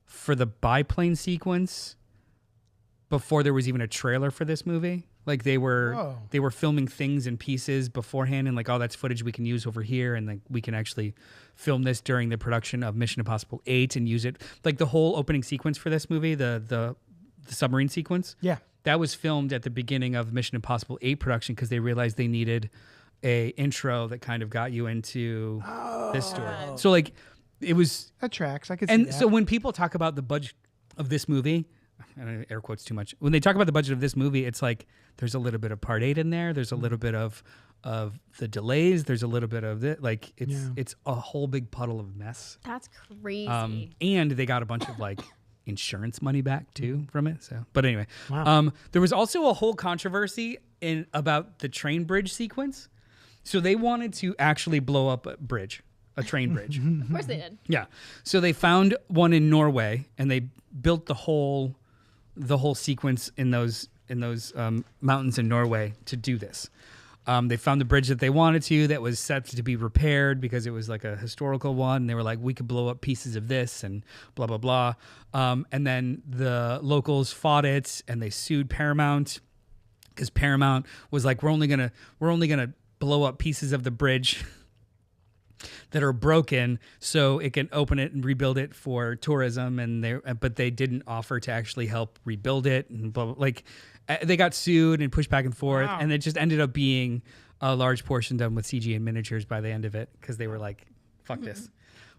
S2: for the biplane sequence before there was even a trailer for this movie. Like they were filming things in pieces beforehand, and like, oh, that's footage we can use over here, and like we can actually film this during the production of Mission Impossible 8 and use it. Like the whole opening sequence for this movie, the submarine sequence.
S1: Yeah.
S2: That was filmed at the beginning of Mission Impossible 8 production because they realized they needed a intro that kind of got you into this story. So like it was
S1: that tracks. I could see
S2: and
S1: that.
S2: so when people talk about the budget of this movie, and air quotes too much, when they talk about the budget of this movie, it's like there's a little bit of Part 8 in there. There's a little bit of the delays. There's a little bit of it. Like it's a whole big puddle of mess.
S3: That's crazy.
S2: And they got a bunch of like insurance money back too from it. So, but anyway,
S1: Wow.
S2: There was also a whole controversy about the train bridge sequence. So they wanted to actually blow up a train bridge.
S3: Of course they did.
S2: Yeah. So they found one in Norway, and they built the whole sequence in those mountains in Norway to do this. They found the bridge that they wanted to that was set to be repaired because it was like a historical one. And they were like, we could blow up pieces of this and blah, blah, blah. And then the locals fought it, and they sued Paramount because Paramount was like, we're only gonna blow up pieces of the bridge that are broken so it can open it and rebuild it for tourism, but they didn't offer to actually help rebuild it, and blah, blah, like they got sued and pushed back and forth.
S1: Wow.
S2: And it just ended up being a large portion done with CG and miniatures by the end of it because they were like, fuck this.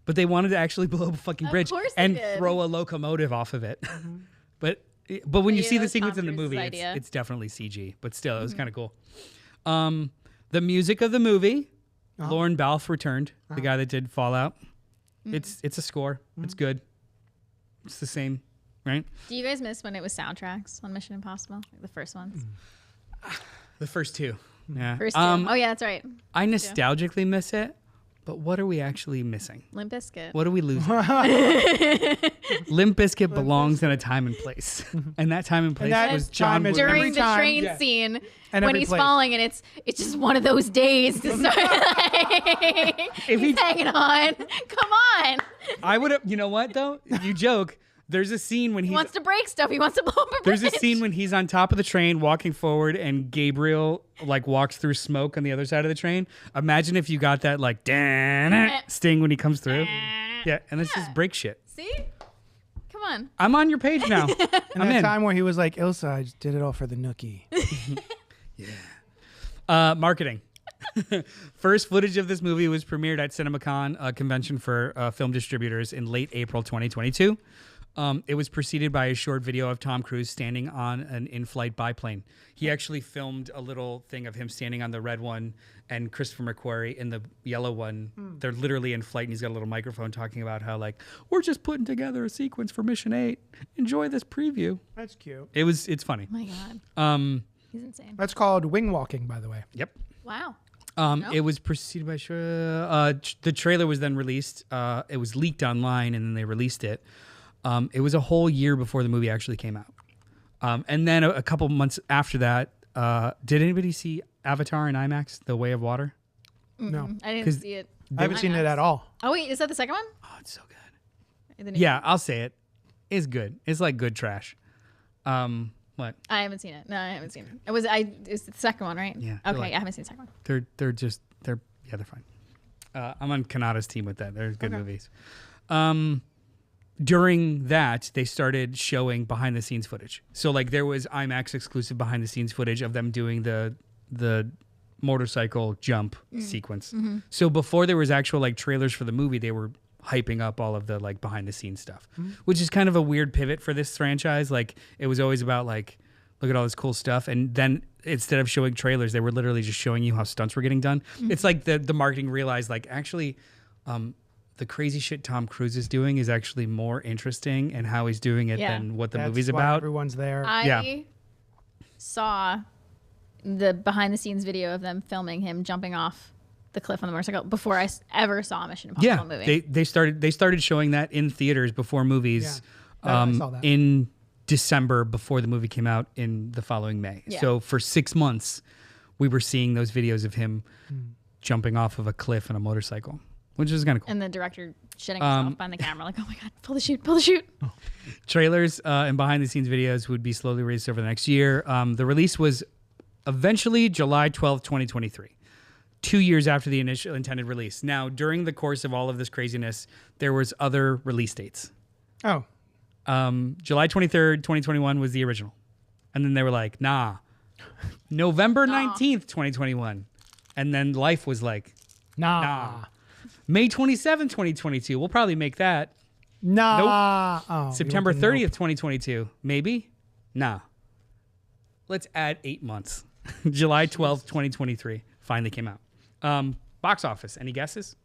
S2: But they wanted to actually blow up a fucking bridge
S3: course they
S2: and
S3: did.
S2: throw a locomotive off of it. But when you see the
S3: that's
S2: sequence
S3: Tom
S2: in the
S3: Cruise's
S2: movie,
S3: idea.
S2: it's definitely CG, but still, it was kind of cool. The music of the movie, Lorne Balfe returned, the guy that did Fallout. It's a score. It's good. It's the same, right?
S3: Do you guys miss when it was soundtracks on Mission Impossible? Like the first ones?
S2: The first 2. Yeah.
S3: First two. Oh, yeah, that's right.
S2: I nostalgically miss it, but what are we actually missing?
S3: Limp Bizkit.
S2: What are we losing? Limp Bizkit belongs in a time and place. And that time and place
S1: that
S2: was
S1: time
S2: John
S1: is
S2: Woo.
S1: every
S3: During the
S1: time.
S3: train
S1: Yeah.
S3: scene
S1: And
S3: when
S1: every
S3: he's
S1: place.
S3: falling, and it's just one of those days to start like, he's hanging on. Come on.
S2: I would have, you know what though? You joke. There's a scene when
S3: He wants to break stuff. He wants to blow up a
S2: There's a
S3: bridge.
S2: scene when he's on top of the train walking forward, and Gabriel like walks through smoke on the other side of the train. Imagine if you got that like sting when he comes through. Yeah, and it's just break shit.
S3: See? Come on.
S2: I'm on your page now.
S1: And
S2: I'm
S1: that
S2: in.
S1: time where he was like, Ilsa, I just did it all for the nookie.
S2: Marketing. First footage of this movie was premiered at CinemaCon, a convention for film distributors, in late April 2022. It was preceded by a short video of Tom Cruise standing on an in-flight biplane. He actually filmed a little thing of him standing on the red one and Christopher McQuarrie in the yellow one. They're literally in flight, and he's got a little microphone talking about how like, we're just putting together a sequence for Mission 8. Enjoy this preview.
S1: That's cute.
S2: It's funny.
S3: Oh my God. He's insane.
S1: That's called wing walking, by the way.
S2: Yep.
S3: Wow.
S2: It was preceded by the trailer was then released. It was leaked online, and then they released it. It was a whole year before the movie actually came out. And then a couple months after that, did anybody see Avatar in IMAX, The Way of Water?
S1: No.
S3: I didn't
S2: 'Cause
S3: see it.
S1: I haven't seen it at all.
S3: Oh, wait. Is that the second one?
S2: Oh, it's so good.
S3: The new-
S2: Yeah, I'll say it. It's good. It's like good trash. What?
S3: I haven't seen it. No, I haven't seen it. It's the second one, right?
S2: Yeah, they're
S3: Okay,
S2: like-
S3: I haven't seen the second one.
S2: They're fine. I'm on Kanata's team with that. They're good movies. During that, they started showing behind the scenes footage. So like there was IMAX exclusive behind the scenes footage of them doing the motorcycle jump sequence. So before there was actual like trailers for the movie, they were hyping up all of the like behind the scenes stuff, which is kind of a weird pivot for this franchise. Like it was always about like, look at all this cool stuff. And then instead of showing trailers, they were literally just showing you how stunts were getting done. It's like the marketing realized like actually, the crazy shit Tom Cruise is doing is actually more interesting and how he's doing it
S3: Yeah.
S2: than what the
S1: That's
S2: movie's
S1: why
S2: about.
S1: Everyone's there.
S3: I saw the behind the scenes video of them filming him jumping off the cliff on the motorcycle before I ever saw a Mission Impossible movie.
S2: They started showing that in theaters before movies.
S1: I saw that.
S2: In December before the movie came out in the following May.
S3: Yeah.
S2: So for 6 months, we were seeing those videos of him jumping off of a cliff on a motorcycle, which is kind of cool.
S3: And the director shitting himself behind the camera, like, oh my God, pull the chute.
S2: Trailers and behind the scenes videos would be slowly released over the next year. The release was eventually July 12th, 2023. 2 years after the initial intended release. Now, during the course of all of this craziness, there was other release dates.
S1: Oh.
S2: July 23rd, 2021 was the original. And then they were like, nah. November 19th, 2021. And then Life was like,
S1: Nah.
S2: May 27th, 2022. We'll probably make that.
S1: Nah.
S2: Nope.
S1: Oh,
S2: September
S1: you
S2: 30th,
S1: opened
S2: 2022. Maybe? Nah. Let's add 8 months. July 12th, 2023. Finally came out. Box office. Any guesses?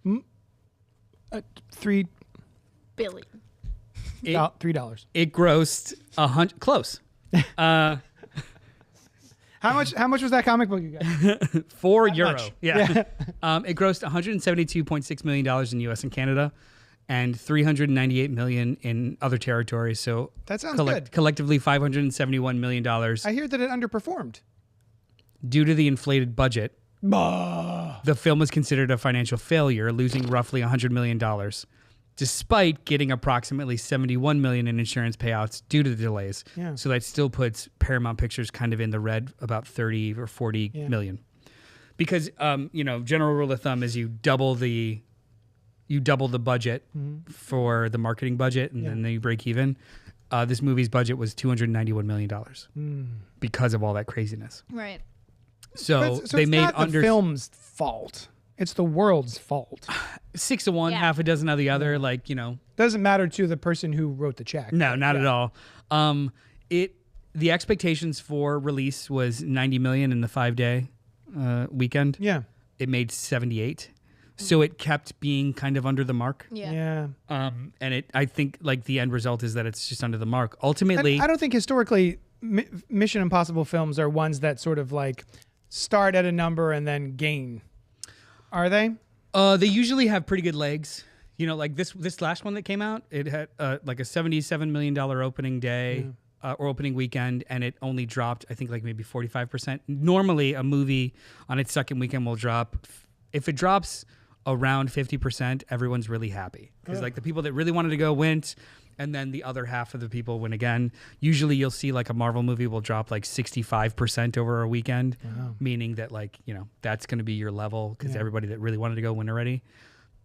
S1: $3.
S3: Billy.
S1: $3.
S2: It grossed close.
S1: How much was that comic book you got?
S2: €4.
S1: much.
S2: Yeah. It grossed $172.6 million in U.S. and Canada, and $398 million in other territories. So
S1: That sounds good.
S2: Collectively, $571 million
S1: I hear that it underperformed.
S2: due to the inflated budget. The film was considered a financial failure, losing roughly $100 million, despite getting approximately $71 million in insurance payouts due to the delays.
S1: Yeah.
S2: So that still puts Paramount Pictures kind of in the red, about 30 or 40 million. Because general rule of thumb is you double the budget for the marketing budget, and then you break even. This movie's budget was $291 million because of all that craziness.
S3: Right.
S2: So they
S1: it's
S2: made
S1: not
S2: under
S1: the film's fault. It's the world's fault.
S2: 6 to 1,
S3: Yeah.
S2: half a dozen of the other.
S1: Doesn't matter to the person who wrote the check.
S2: No, not at all. The expectations for release was 90 million in the 5-day weekend.
S1: Yeah.
S2: It made 78, so it kept being kind of under the mark.
S3: Yeah.
S2: And I think the end result is that it's just under the mark. Ultimately,
S1: I don't think historically Mission Impossible films are ones that sort of start at a number and then gain. Are they?
S2: they usually have pretty good legs. This last one that came out, it had a $77 million opening day or opening weekend, and it only dropped, I think, maybe 45%. Normally, a movie on its second weekend will drop. If it drops around 50%, everyone's really happy. Because the people that really wanted to go went, and then the other half of the people went again. Usually you'll see a Marvel movie will drop 65% over a weekend, meaning that that's going to be your level because everybody that really wanted to go went already.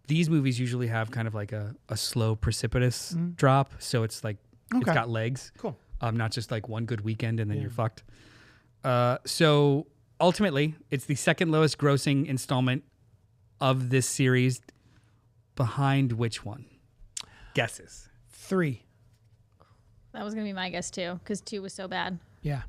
S2: These movies usually have kind of a slow, precipitous drop. So it's it's got legs.
S1: Cool.
S2: Not just one good weekend and then you're fucked. So ultimately, it's the second lowest grossing installment of this series. Behind which one? Guesses.
S1: 3.
S3: That was going to be my guess too, because 2 was so bad.
S1: Yeah.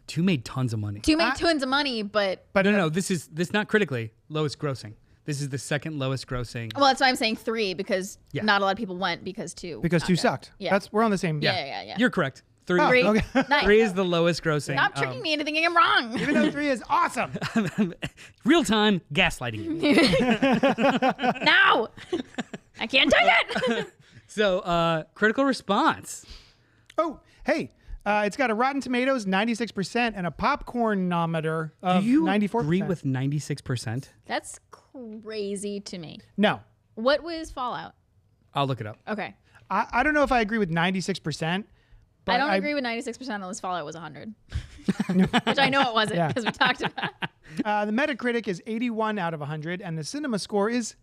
S2: 2 made tons of money.
S3: 2 made tons of money, but
S2: No, this is not critically lowest grossing. This is the second lowest grossing.
S3: well, that's why I'm saying 3, because not a lot of people went because 2.
S1: Because 2 sucked.
S3: Yeah.
S1: We're on the same.
S3: Yeah.
S2: You're correct. 3.
S1: Oh,
S3: 3.
S1: okay.
S3: Nice.
S2: 3 is the lowest grossing.
S3: Stop tricking me into thinking I'm wrong.
S1: Even though 3 is awesome.
S2: Real time gaslighting you.
S3: No, I can't take it.
S2: So, critical response.
S1: Oh, hey. It's got a Rotten Tomatoes 96% and a popcornometer of
S2: Do you
S1: 94%.
S2: agree with 96%?
S3: That's crazy to me.
S1: No.
S3: What was Fallout?
S2: I'll look it up.
S3: Okay.
S1: I don't know if I agree with 96%. But
S3: I don't agree with 96% unless Fallout was 100. Which I know it wasn't because we talked about it.
S1: The Metacritic is 81 out of 100 and the cinema score is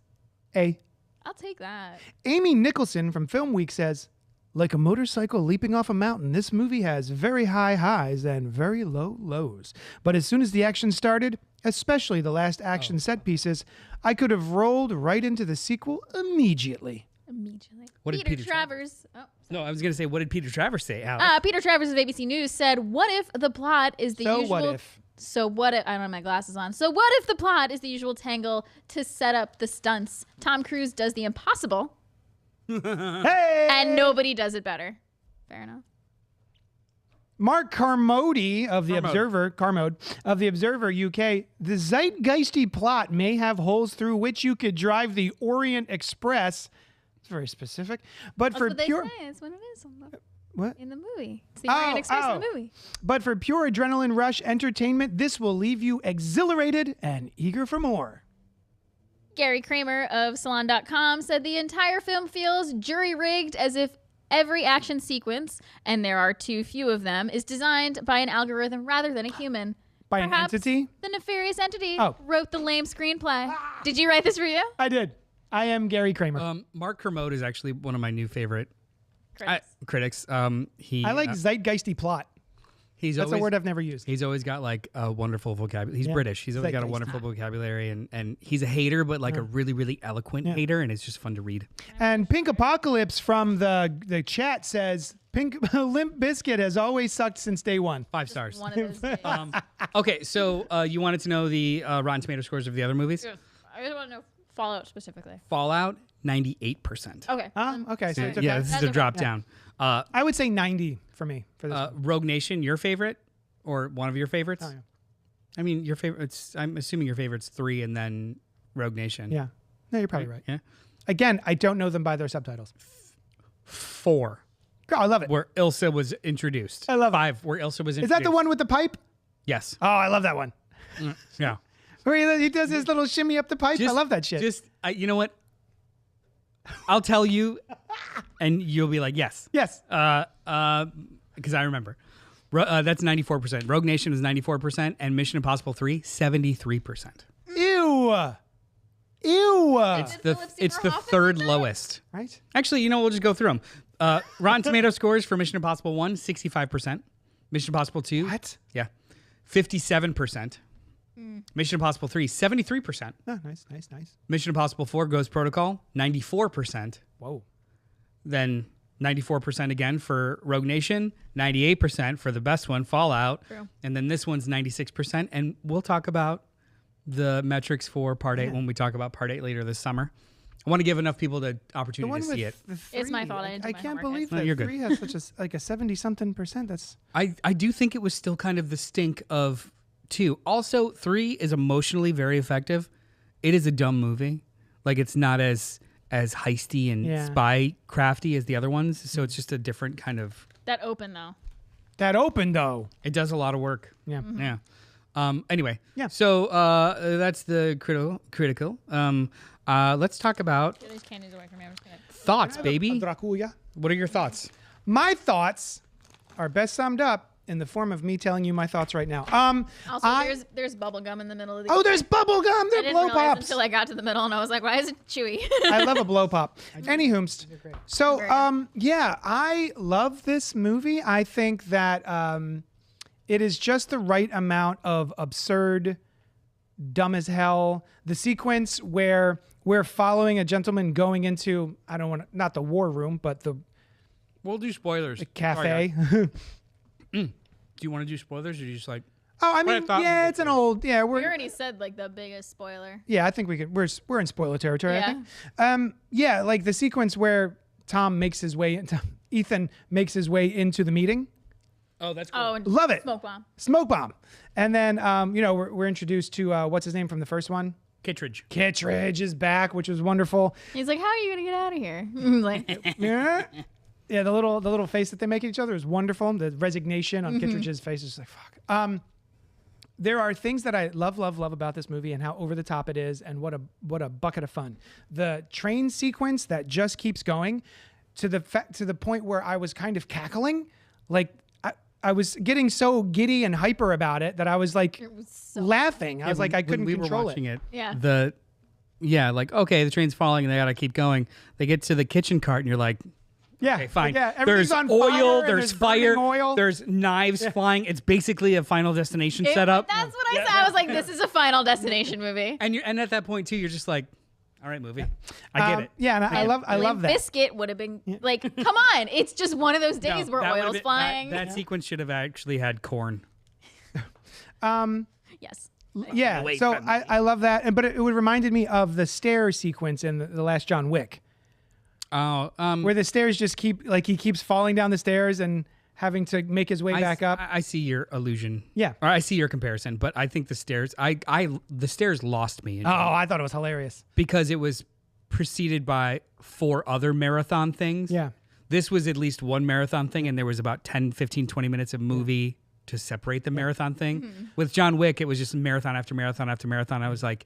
S1: A.
S3: I'll take that.
S1: Amy Nicholson from Film Week says, like a motorcycle leaping off a mountain, this movie has very high highs and very low lows. But as soon as the action started, especially the last action set pieces, I could have rolled right into the sequel immediately.
S3: Immediately.
S2: What did
S3: Peter
S2: Peter
S3: Travers.
S2: No, I was going to say, what did Peter Travers say, Alex?
S3: Peter Travers of ABC News said, what if the plot is the
S1: So
S3: usual...
S1: what if?
S3: So what if... I don't have my glasses on. So what if the plot is the usual tangle to set up the stunts? Tom Cruise does the impossible,
S1: Hey!
S3: and nobody does it better. Fair enough.
S1: Mark Carmody of the
S2: Carmode.
S1: Carmode of the Observer UK. The zeitgeisty plot may have holes through which you could drive the Orient Express. It's very specific, but
S3: That's
S1: for
S3: what they
S1: pure
S3: say. It's what it is
S1: what?
S3: in the movie. It's the Orient Express in the movie.
S1: But for pure adrenaline rush entertainment, this will leave you exhilarated and eager for more.
S3: Gary Kramer of Salon.com said the entire film feels jury-rigged, as if every action sequence, and there are too few of them, is designed by an algorithm rather than a human.
S1: By an
S3: Perhaps
S1: entity?
S3: The nefarious entity
S1: Oh.
S3: wrote the lame screenplay. Did you write this for you?
S1: I did. I am Gary Kramer.
S2: Mark Kermode is actually one of my new favorite critics. He
S1: I like zeitgeisty plot.
S2: he's
S1: That's
S2: always,
S1: a word I've never used.
S2: He's always got like a wonderful vocabulary. He's
S1: Yeah.
S2: British. He's always got a
S1: Zeitgeist.
S2: wonderful vocabulary, and he's a hater, but like a really, really eloquent hater, and it's just fun to read.
S1: And Pink Apocalypse from the chat says, Pink Limp Bizkit has always sucked since day one.
S2: 5 stars.
S3: One of those days.
S2: Okay, so you wanted to know the Rotten Tomato scores of the other movies?
S3: I just want to know Fallout specifically.
S2: Fallout, 98%.
S3: Okay.
S1: Okay, so it's okay.
S2: Yeah, this is
S3: That's
S2: the
S3: okay.
S2: drop down.
S1: I would say 90 for me for this one.
S2: Rogue Nation, your favorite, or one of your favorites?
S1: Oh, yeah.
S2: I mean, your favorite. I'm assuming your favorite's 3, and then Rogue Nation.
S1: Yeah. No, you're probably right.
S2: Yeah.
S1: Again, I don't know them by their subtitles.
S2: 4,
S1: Oh, I love it.
S2: where Ilsa was introduced.
S1: I love it.
S2: 5, where Ilsa was introduced.
S1: Is that the one with the pipe?
S2: Yes.
S1: Oh, I love that one.
S2: Yeah.
S1: Where he does his little shimmy up the pipe. I love that shit.
S2: You know what? I'll tell you, and you'll be like, yes.
S1: Yes.
S2: Because I remember. That's 94%. Rogue Nation was 94%, and Mission Impossible 3, 73%.
S1: Ew.
S2: It's the
S3: Philip
S2: it's the
S3: Seymour Hoffman
S2: third
S3: did that?
S2: lowest.
S1: Right?
S2: Actually, we'll just go through them. Rotten Tomato scores for Mission Impossible 1, 65%. Mission Impossible 2.
S1: What?
S2: Yeah. 57%. Mission Impossible 3, 73%.
S1: Oh, nice.
S2: Mission Impossible 4, Ghost Protocol, 94%.
S1: Whoa.
S2: Then 94% again for Rogue Nation, 98% for the best one, Fallout.
S3: True.
S2: And then this one's 96%. And we'll talk about the metrics for Part 8 when we talk about Part 8 later this summer. I want to give enough people the
S1: The
S2: opportunity
S1: one
S2: to
S1: with
S2: see it.
S1: the 3.
S3: It's my fault. I didn't do
S1: I
S3: my
S1: can't
S3: homework.
S1: believe
S2: No,
S1: that
S2: you're good.
S1: 3 has such a 70-something percent. That's
S2: I do think it was still kind of the stink of 2. Also, 3 is emotionally very effective. It is a dumb movie. Like, it's not as heisty and spy crafty as the other ones. So it's just a different kind of.
S3: That open though.
S1: that open though.
S2: It does a lot of work.
S1: Yeah.
S2: Yeah. Anyway.
S1: Yeah.
S2: So that's the critical. Let's talk about
S3: Get these candies away from me. I'm just gonna.
S2: thoughts, baby.
S1: Dracula.
S2: What are your thoughts?
S1: My thoughts are best summed up in the form of me telling you my thoughts right now.
S3: Also, there's bubble gum in the middle of the.
S1: Oh, there's bubble gum.
S3: I
S1: They're
S3: didn't
S1: blow
S3: realize
S1: pops.
S3: until I got to the middle, and I was like, "Why is it chewy?"
S1: I love a blow pop. Anywhomst. So, yeah, I love this movie. I think that it is just the right amount of absurd, dumb as hell. The sequence where we're following a gentleman going into, I don't want to, not the war room, but the
S2: We'll do spoilers.
S1: cafe.
S2: Do you want to do spoilers, or you just like?
S1: Oh, I
S2: What I
S1: mean,
S2: thought
S1: yeah,
S2: was
S1: it's an old, yeah,
S3: we
S1: we're,
S3: already said like the biggest spoiler.
S1: yeah, I think we could, we're in spoiler territory, I
S3: Yeah.
S1: think. Yeah, like the sequence where Tom makes his way into, Ethan makes his way into the meeting.
S2: Oh, that's cool.
S3: Oh, and
S1: Love it.
S3: smoke bomb.
S1: Smoke bomb. And then, we're introduced to, what's his name from the first one?
S2: Kittredge.
S1: Kittredge is back, which was wonderful.
S3: He's like, "How are you gonna get out of here?" Like,
S1: Yeah. Yeah, the little face that they make at each other is wonderful. The resignation on Kittredge's face is like, fuck. There are things that I love about this movie and how over the top it is, and what a bucket of fun. The train sequence that just keeps going to the point where I was kind of cackling, like I was getting so giddy and hyper about it that I was like laughing. I was like I couldn't
S2: we
S1: control
S2: were watching it.
S3: Yeah.
S2: Like, okay, the train's falling and they gotta keep going. They get to the kitchen cart and you're like,
S1: Yeah,
S2: okay, fine.
S1: Yeah,
S2: There's
S1: everything's on
S2: oil,
S1: fire, and
S2: there's fire,
S1: burning oil.
S2: there's knives flying. It's basically a Final Destination setup.
S3: That's what I said. I was like, "This is a Final Destination movie."
S2: And at that point too, you're just like, all right, movie. I get it.
S1: Yeah, and I love that.
S3: Biscuit would have been like, "Come on!" It's just one of those days
S2: No,
S3: where
S2: that would've
S3: oil's
S2: been-
S3: flying.
S2: That sequence should have actually had corn.
S3: Yes.
S1: Yeah,
S2: Wait,
S1: so
S2: but-
S1: I love that, but it reminded me of the stair sequence in the last John Wick,
S2: Oh,
S1: where the stairs just keep he keeps falling down the stairs and having to make his way back up.
S2: I see your illusion.
S1: Yeah.
S2: Or I see your comparison, but I think the stairs. The stairs lost me.
S1: Oh, I thought it was hilarious.
S2: Because it was preceded by 4 other marathon things.
S1: Yeah.
S2: This was at least one marathon thing, and there was about 10, 15, 20 minutes of movie to separate the marathon thing.
S3: Mm-hmm.
S2: With John Wick, it was just marathon after marathon after marathon. I was like,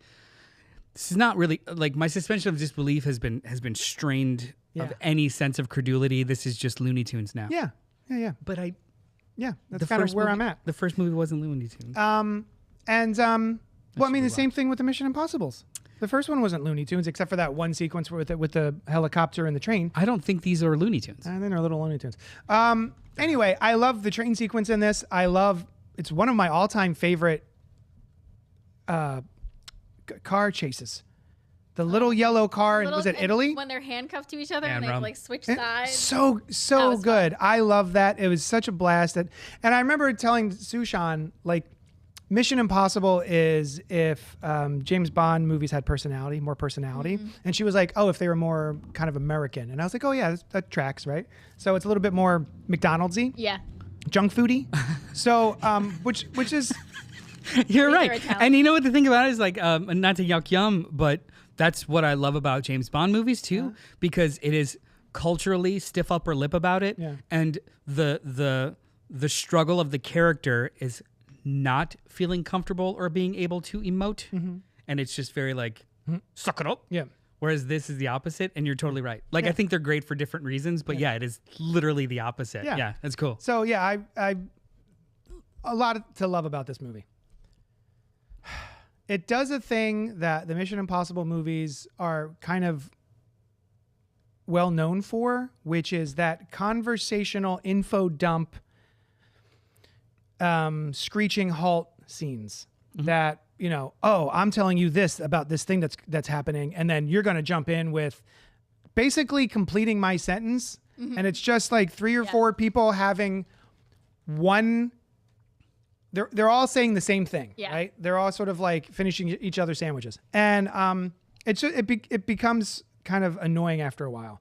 S2: this is not really like my suspension of disbelief has been strained of any sense of credulity. This is just Looney Tunes now.
S1: Yeah. Yeah.
S2: But
S1: That's kind of where I'm at.
S2: The first movie wasn't Looney Tunes.
S1: Well, I mean, the same thing with the Mission Impossibles. The first one wasn't Looney Tunes, except for that one sequence with the helicopter and the train.
S2: I don't think these are Looney Tunes.
S1: And then they're little Looney Tunes. Anyway, I love the train sequence in this. It's one of my all-time favorite car chases. The little yellow car, was it Italy?
S3: When they're handcuffed to each other
S2: And
S3: and they
S2: rum.
S3: like switch sides.
S1: So
S3: was
S1: good.
S3: fun.
S1: I love that. It was such a blast. And I remember telling Sushan, like, Mission Impossible is if James Bond movies had more personality.
S3: Mm-hmm.
S1: And she was like, oh, if they were more kind of American. And I was like, oh, yeah, that tracks, right? So it's a little bit more McDonald's-y,
S3: Yeah.
S1: junk foody. So, which is...
S2: You're
S3: They're
S2: right.
S3: Italian.
S2: And you know what the thing about it is, like, not to yuck yum, but that's what I love about James Bond movies too, because it is culturally stiff upper lip about it.
S1: Yeah.
S2: And the struggle of the character is not feeling comfortable or being able to emote. And it's just very like, suck it up.
S1: Yeah.
S2: Whereas this is the opposite, and you're totally right. Like, I think they're great for different reasons, but it is literally the opposite.
S1: Yeah.
S2: Yeah, that's cool.
S1: So, yeah, I a lot to love about this movie. It does a thing that the Mission Impossible movies are kind of well known for, which is that conversational info dump, screeching halt scenes that, you know, oh, I'm telling you this about this thing that's happening. And then you're going to jump in with basically completing my sentence. And it's just like 3 or 4 people having one. They're all saying the same thing, right? They're all sort of like finishing each other's sandwiches, and it becomes kind of annoying after a while.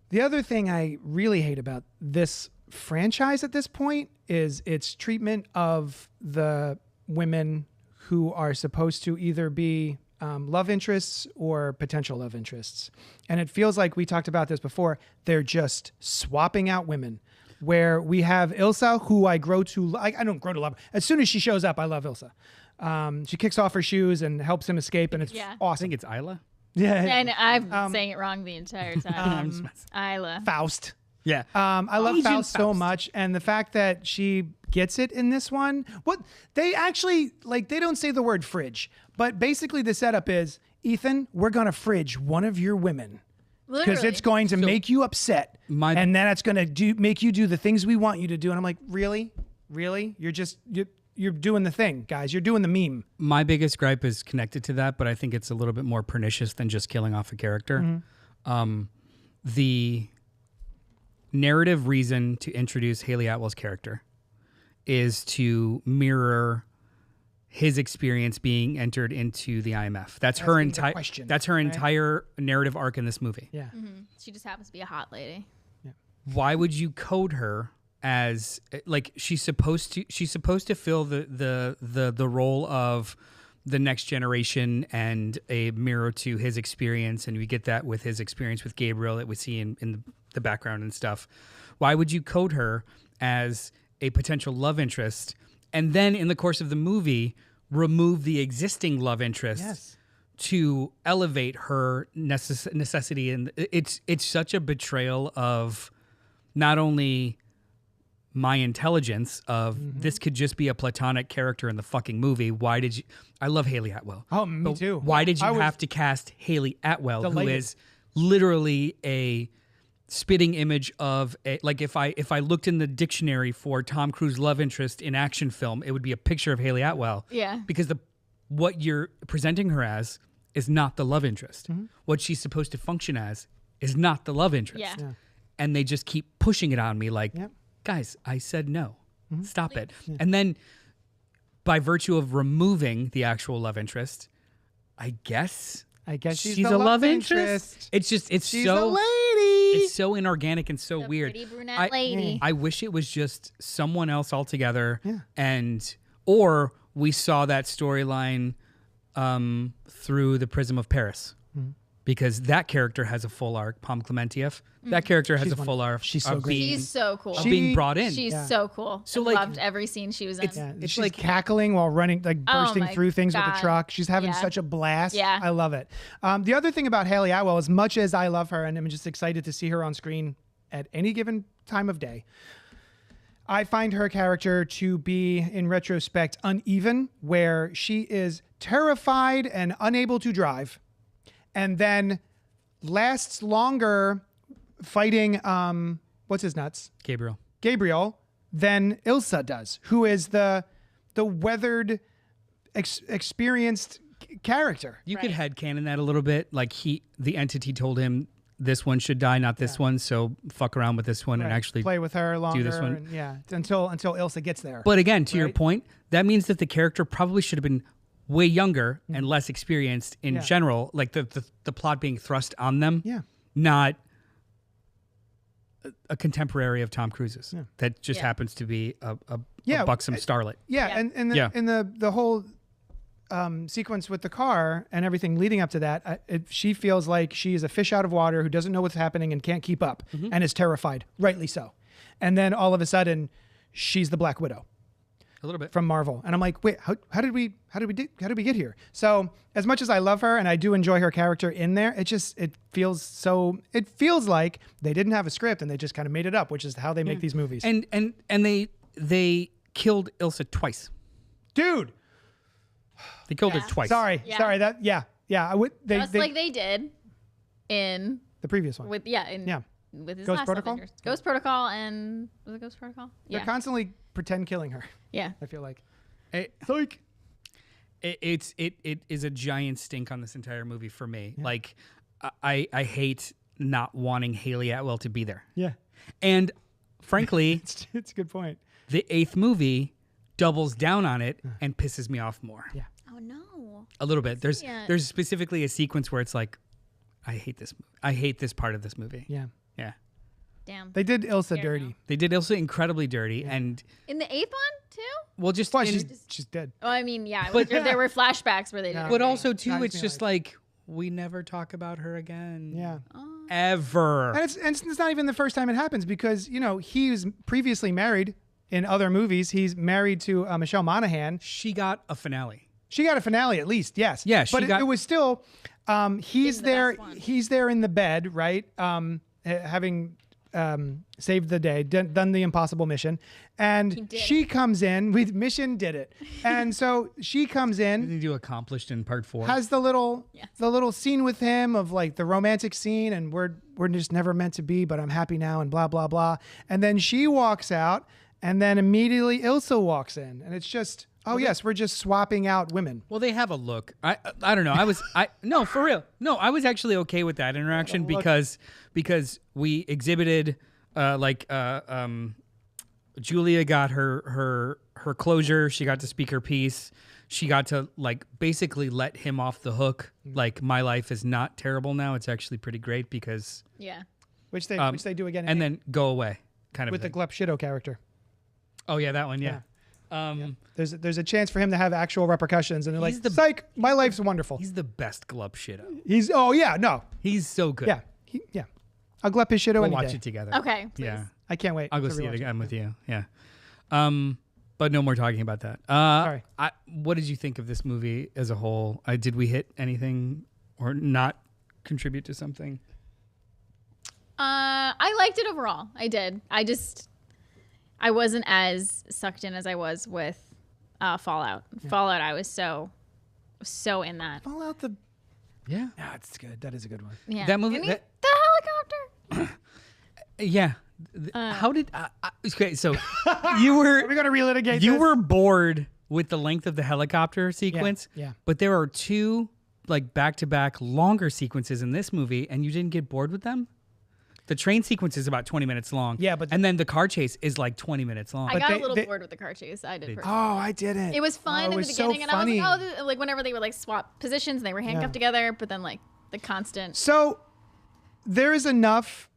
S1: The other thing I really hate about this franchise at this point is its treatment of the women who are supposed to either be love interests or potential love interests, and it feels like we talked about this before. They're just swapping out women. Where we have Ilsa, who I grow to, I don't grow to love. As soon as she shows up, I love Ilsa. She kicks off her shoes and helps him escape, and it's
S2: I
S1: awesome.
S2: think it's Isla.
S1: Yeah,
S3: And I'm saying it wrong the entire time.
S2: just messing.
S3: Isla.
S1: Faust.
S2: Yeah.
S1: I love
S2: Agent
S1: Faust so
S2: Faust.
S1: much, and the fact that she gets it in this one. What they actually like, they don't say the word fridge, but basically the setup is, Ethan, we're gonna fridge one of your women. Because
S3: Literally.
S1: it's going to make you upset, and then it's going to make you do the things we want you to do. And I'm like, really? You're doing the thing, guys. You're doing the meme.
S2: My biggest gripe is connected to that, but I think it's a little bit more pernicious than just killing off a character. The narrative reason to introduce Haley Atwell's character is to mirror his experience being entered into the IMF. That's her entire. That's her entire narrative arc in this movie.
S1: Yeah.
S3: She just happens to be a hot lady.
S2: Why would you code her as like she's supposed to fill the role of the next generation and a mirror to his experience, and we get that with his experience with Gabriel that we see in the background and stuff. Why would you code her as a potential love interest, and then in the course of the movie remove the existing love interest to elevate her necessity? And it's such a betrayal of not only my intelligence of this could just be a platonic character in the fucking movie. Why did you? I love Haley Atwell.
S1: Oh, me too.
S2: Why did you have to cast Haley Atwell, who
S1: delighted.
S2: is literally a spitting image of like if I looked in the dictionary for Tom Cruise love interest in action film, it would be a picture of Haley Atwell.
S3: Yeah.
S2: Because what you're presenting her as is not the love interest. What she's supposed to function as is not the love interest.
S3: Yeah.
S2: And they just keep pushing it on me like, guys, I said no. Stop it. And then by virtue of removing the actual love interest, I guess
S1: she's
S2: she's
S1: the
S2: a
S1: love
S2: love interest.
S1: interest.
S2: It's
S1: She's
S2: so
S1: a lady.
S2: It's so inorganic and so
S3: The
S2: weird.
S3: pretty brunette lady.
S2: I wish it was just someone else altogether,
S1: Yeah.
S2: or we saw that storyline through the prism of Paris, because that character has a full arc. Pom Clementieff, that character has
S1: She's
S2: a full arc.
S1: She's so
S2: of
S1: great.
S2: being,
S3: She's so cool.
S2: of being brought in.
S3: She's
S1: Yeah.
S3: so cool.
S2: So,
S3: I
S2: like,
S3: loved every scene she was in.
S1: Yeah,
S2: It's
S1: she's
S2: like-
S1: cackling while running, like
S3: Oh
S1: bursting
S3: my
S1: through things with the
S3: God.
S1: truck. She's having
S3: Yeah.
S1: such a blast.
S3: Yeah.
S1: I love it. The other thing about Haley Atwell, as much as I love her and I'm just excited to see her on screen at any given time of day, I find her character to be, in retrospect, uneven, where she is terrified and unable to drive, and then lasts longer fighting what's his nuts? Gabriel than Ilsa does, who is the weathered, experienced character.
S2: You could headcanon that a little bit. Like the entity told him this one should die, not this one. So fuck around with this one and
S1: Right.
S2: actually
S1: play with her longer.
S2: this one.
S1: And, yeah, until Ilsa gets there.
S2: But again, to your
S1: Right.
S2: point, that means that the character probably should have been way younger and less experienced in
S1: Yeah.
S2: general, like the plot being thrust on them,
S1: Yeah.
S2: not a contemporary of Tom Cruise's that just
S3: Yeah.
S2: happens to be a
S1: Yeah,
S2: buxom starlet.
S1: Yeah,
S3: Yeah.
S1: and
S2: Yeah.
S1: the whole sequence with the car and everything leading up to that, she feels like she is a fish out of water who doesn't know what's happening and can't keep up and is terrified, rightly so. And then all of a sudden, she's the Black Widow
S2: A little bit.
S1: from Marvel, and I'm like, wait, how did we get here? So as much as I love her and I do enjoy her character in there, it feels like they didn't have a script and they just kind of made it up, which is how they make these movies.
S2: And they killed Ilsa twice.
S1: Dude,
S2: They killed her twice.
S1: sorry,
S3: Yeah.
S1: sorry that I would
S3: Just like they did in
S1: the previous one.
S3: with his
S1: Ghost
S3: last
S1: Protocol?
S3: Avengers. Ghost Protocol and was it Ghost Protocol?
S1: They're
S3: Yeah.
S1: constantly pretend killing her.
S3: Yeah.
S1: I feel like.
S2: It is a giant stink on this entire movie for me. Like I hate not wanting Haley Atwell to be there.
S1: Yeah,
S2: And frankly,
S1: it's a good point.
S2: the 8th movie doubles down on it and pisses me off more.
S1: Yeah.
S3: Oh no.
S2: A little bit. There's
S3: Yeah.
S2: there's specifically a sequence where it's like, I hate this part of this movie.
S1: Yeah,
S2: Yeah.
S3: Damn.
S1: they did Ilsa
S3: Fair
S1: dirty.
S3: enough.
S2: They did Ilsa incredibly dirty and
S3: In the 8th one too?
S2: well just
S1: Well,
S2: in-
S1: she's dead.
S3: Oh, I mean, yeah. There were flashbacks where they did.
S2: but
S3: it.
S2: also too
S1: Not
S2: it's
S1: as
S2: just like we never talk about her again.
S1: Yeah,
S2: Ever.
S1: and it's not even the first time it happens because he was previously married in other movies. He's married to Michelle Monaghan.
S2: She got a finale.
S1: She got a finale at least, yes.
S2: Yeah,
S1: but
S2: she
S1: it was still he's
S3: the
S1: there.
S3: best one.
S1: He's there in the bed, right? Having saved the day, done the impossible mission, and
S3: did
S1: she comes in. Mission did it, and so she comes in.
S2: Did you accomplished in part 4?
S1: Has the little scene with him of like the romantic scene, and we're just never meant to be, but I'm happy now, and blah blah blah. And then she walks out, and then immediately Ilsa walks in, and it's just yes, we're just swapping out women.
S2: Well, they have a look. I don't know. No, for real. No, I was actually okay with that interaction because we exhibited Julia got her closure. She got to speak her piece. She got to like basically let him off the hook. Like my life is not terrible now. It's actually pretty great because
S3: Yeah.
S1: Which they do again in
S2: and
S1: eight
S2: then go away kind of
S1: with the
S2: thing.
S1: Glup Shido character.
S2: Oh yeah, that one. Yeah.
S1: There's a chance for him to have actual repercussions, and they're like,
S2: He's the-
S1: psych, my life's wonderful.
S2: He's the best Glup Shido.
S1: He's
S2: He's so good.
S1: yeah. I'll Glup his Shido
S2: We'll
S1: any
S2: watch
S1: day.
S2: it together.
S3: Okay. Please.
S2: Yeah.
S1: I can't wait.
S2: I'll go
S1: to
S2: see it
S1: rewatch
S2: again with you. Yeah. But no more talking about that.
S1: Sorry.
S2: What did you think of this movie as a whole? Did we hit anything or not contribute to something?
S3: I liked it overall. I did. I wasn't as sucked in as I was with Fallout. Fallout, I was so in that.
S1: Fallout the.
S2: Yeah.
S1: Yeah, it's good. That is a good one.
S3: Yeah.
S2: That movie-
S3: I mean,
S2: that-
S3: the helicopter.
S2: Yeah. How did okay? So you
S1: Are we
S2: were
S1: gonna relitigate?
S2: you
S1: this?
S2: were bored with the length of the helicopter sequence.
S1: yeah.
S2: But there are 2 like back-to-back longer sequences in this movie, and you didn't get bored with them. The train sequence is about 20 minutes long.
S1: Yeah, but
S2: and then the car chase is like 20 minutes long.
S3: I got
S1: they-
S3: a little
S1: they-
S3: bored with the car chase. I did.
S1: Oh,
S3: personally.
S1: I didn't.
S3: It was fun
S1: Oh, it
S3: in
S1: was
S3: the
S1: so
S3: beginning, and
S1: funny.
S3: I was like, oh, like whenever they would like swap positions and they were handcuffed together, but then like the constant.
S1: So there is enough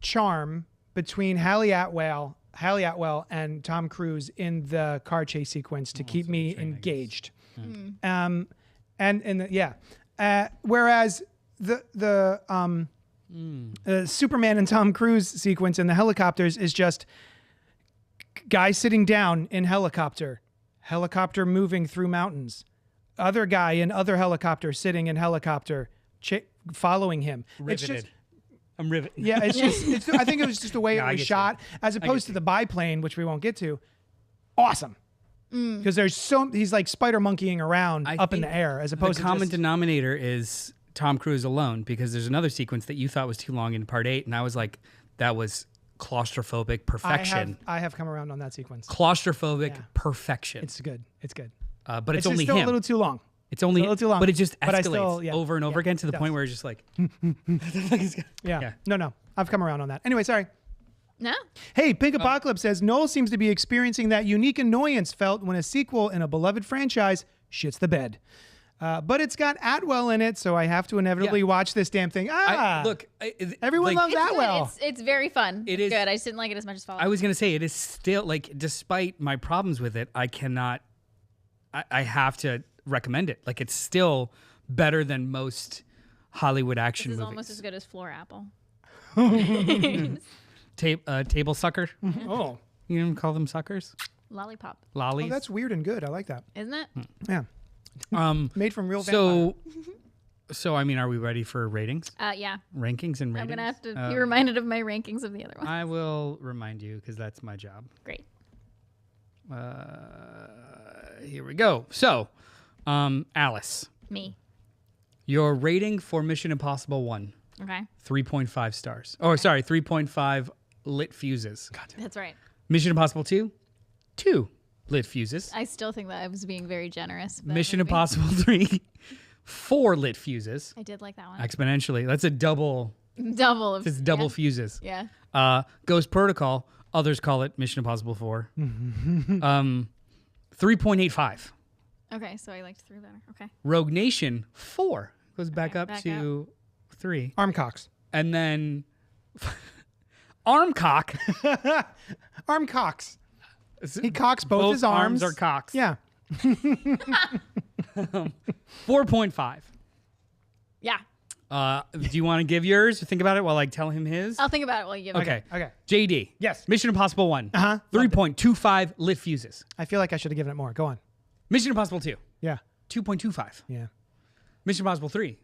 S1: charm between Hallie Atwell and Tom Cruise in the car chase sequence to keep me engaged. Whereas the Superman and Tom Cruise sequence in the helicopters is just guy sitting down in helicopter moving through mountains, other guy in other helicopter sitting in helicopter following him.
S2: Riveted.
S1: It's just,
S2: I'm riveted.
S1: yeah, I think it was just the way
S2: No,
S1: it
S2: I
S1: was
S2: get
S1: shot, as opposed to the biplane, which we won't get to. Awesome. Because he's like spider monkeying around up in the air, as opposed
S2: the
S1: to
S2: common
S1: just,
S2: denominator is Tom Cruise alone, because there's another sequence that you thought was too long in part 8, and I was like, that was claustrophobic perfection.
S1: I have come around on that sequence.
S2: Claustrophobic perfection.
S1: It's good. It's good.
S2: But it's
S1: just
S2: only
S1: still
S2: him.
S1: a little too long.
S2: It's only
S1: a little too long.
S2: but it just
S1: But I
S2: escalates
S1: still-
S2: over and over again to the
S1: it
S2: point
S1: does.
S2: where it's just like,
S1: Yeah. No. I've come around on that. Anyway, sorry.
S3: No.
S1: Hey, Pink Apocalypse says Noel seems to be experiencing that unique annoyance felt when a sequel in a beloved franchise shits the bed. But it's got Atwell in it, so I have to inevitably watch this damn thing. Everyone loves
S3: It's
S1: Atwell.
S3: good. It's very fun.
S2: It
S3: It's
S2: is-
S3: good. I just didn't like it as much as Fallout.
S2: I was gonna say it is still like, despite my problems with it, I cannot. I have to recommend it. Like, it's still better than most Hollywood action
S3: This is
S2: movies.
S3: almost as good as Floor Apple.
S2: Table sucker.
S1: Oh,
S2: You don't call them suckers?
S3: Lollipop.
S2: Lollies.
S1: that's weird and good. I like that.
S3: Isn't it?
S1: Yeah. Made from real vampire.
S2: So I mean, are we ready for ratings,
S3: Yeah.
S2: rankings, and ratings?
S3: I'm going to have to be reminded of my rankings of the other one.
S2: I will remind you because that's my job.
S3: Great.
S2: Here we go. So, Alice,
S3: Me.
S2: your rating for Mission Impossible 1,
S3: Okay.
S2: 3.5 stars. Oh, sorry, 3.5 lit fuses.
S3: That's right.
S2: Mission Impossible 2, 2 lit fuses.
S3: I still think that I was being very generous. But
S2: Mission
S3: maybe.
S2: Impossible 3, 4 lit fuses.
S3: I did like that one.
S2: Exponentially. That's a double.
S3: Double of
S2: It's double
S3: yeah.
S2: fuses.
S3: Yeah.
S2: Ghost Protocol, others call it Mission Impossible 4. 3.85.
S3: Okay, so I liked 3 better. Okay.
S2: Rogue Nation, 4. Goes back
S3: Okay,
S2: up
S3: back
S2: to 3.
S1: Armcocks.
S2: And then Armcock.
S1: Armcocks. He cocks both his arms.
S2: are cocks.
S1: Yeah.
S2: 4.5.
S3: Yeah.
S2: Do you want to give yours? Think about it while I tell him his.
S3: I'll think about it while you give it.
S2: Okay.
S1: Okay.
S2: JD.
S1: Yes.
S2: Mission Impossible 1. 3.25 lit fuses.
S1: I feel like I should have given it more. Go on.
S2: Mission Impossible 2.
S1: Yeah.
S2: 2.25.
S1: Yeah.
S2: Mission Impossible 3.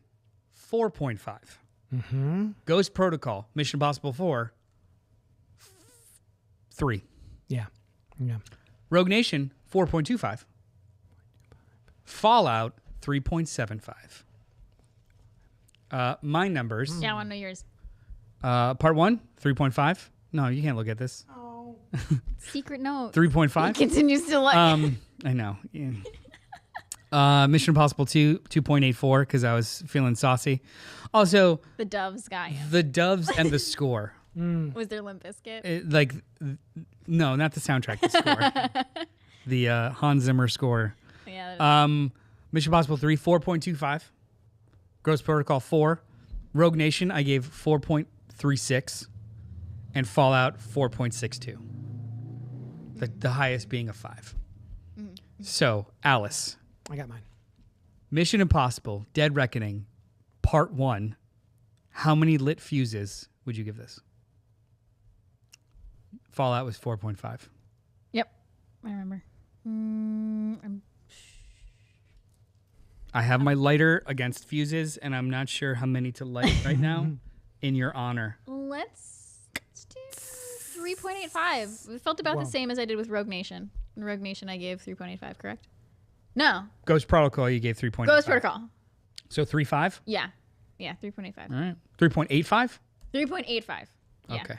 S2: 4.5. Ghost Protocol. Mission Impossible 4. 3.
S1: Yeah. Yeah.
S2: Rogue Nation, 4.25. Fallout, 3.75. My numbers.
S3: Yeah, I want to know yours.
S2: Part 1, 3.5. No, you can't look at this.
S3: Secret note.
S2: 3.5.
S3: Continues to like.
S2: I know. Yeah. Mission Impossible 2, 2.84, because I was feeling saucy. Also,
S3: The Doves guy.
S2: the doves and the score.
S3: Was there Limp Bizkit?
S2: No, not the soundtrack, the score. The Hans Zimmer score.
S3: Yeah.
S2: Mission Impossible 3, 4.25. Ghost Protocol 4. Rogue Nation, I gave 4.36. And Fallout, 4.62. The highest being a 5. So, Alice,
S1: I got mine.
S2: Mission Impossible, Dead Reckoning, Part 1. How many lit fuses would you give this? Fallout was 4.5.
S3: Yep. I remember.
S2: I have my lighter against fuses, and I'm not sure how many to light right now. In your honor.
S3: Let's do 3.85. It felt about the same as I did with Rogue Nation. In Rogue Nation, I gave 3.85, correct? No.
S2: Ghost Protocol, you gave 3.85.
S3: Ghost Protocol.
S2: So 3.5?
S3: Yeah. Yeah, 3.85.
S2: All right. 3.85?
S3: 3.85. Yeah.
S2: Okay.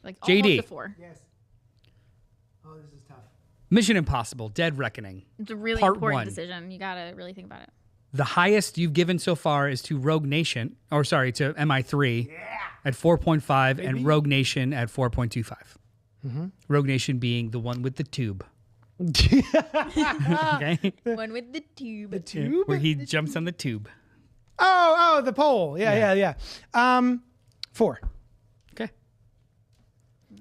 S3: Like
S2: JD.
S3: almost a 4.
S1: Yes. Oh, this is tough.
S2: Mission Impossible, Dead Reckoning.
S3: It's a really
S2: Part
S3: important
S2: 1.
S3: decision. You got to really think about it.
S2: The highest you've given so far is to Rogue Nation, or sorry, to MI3 at 4.5 and Rogue Nation at 4.25. Rogue Nation being the one with the tube. Okay?
S3: One with the tube. The
S1: Tube?
S2: Where he jumps on the tube.
S1: Oh, the pole. Yeah. 4.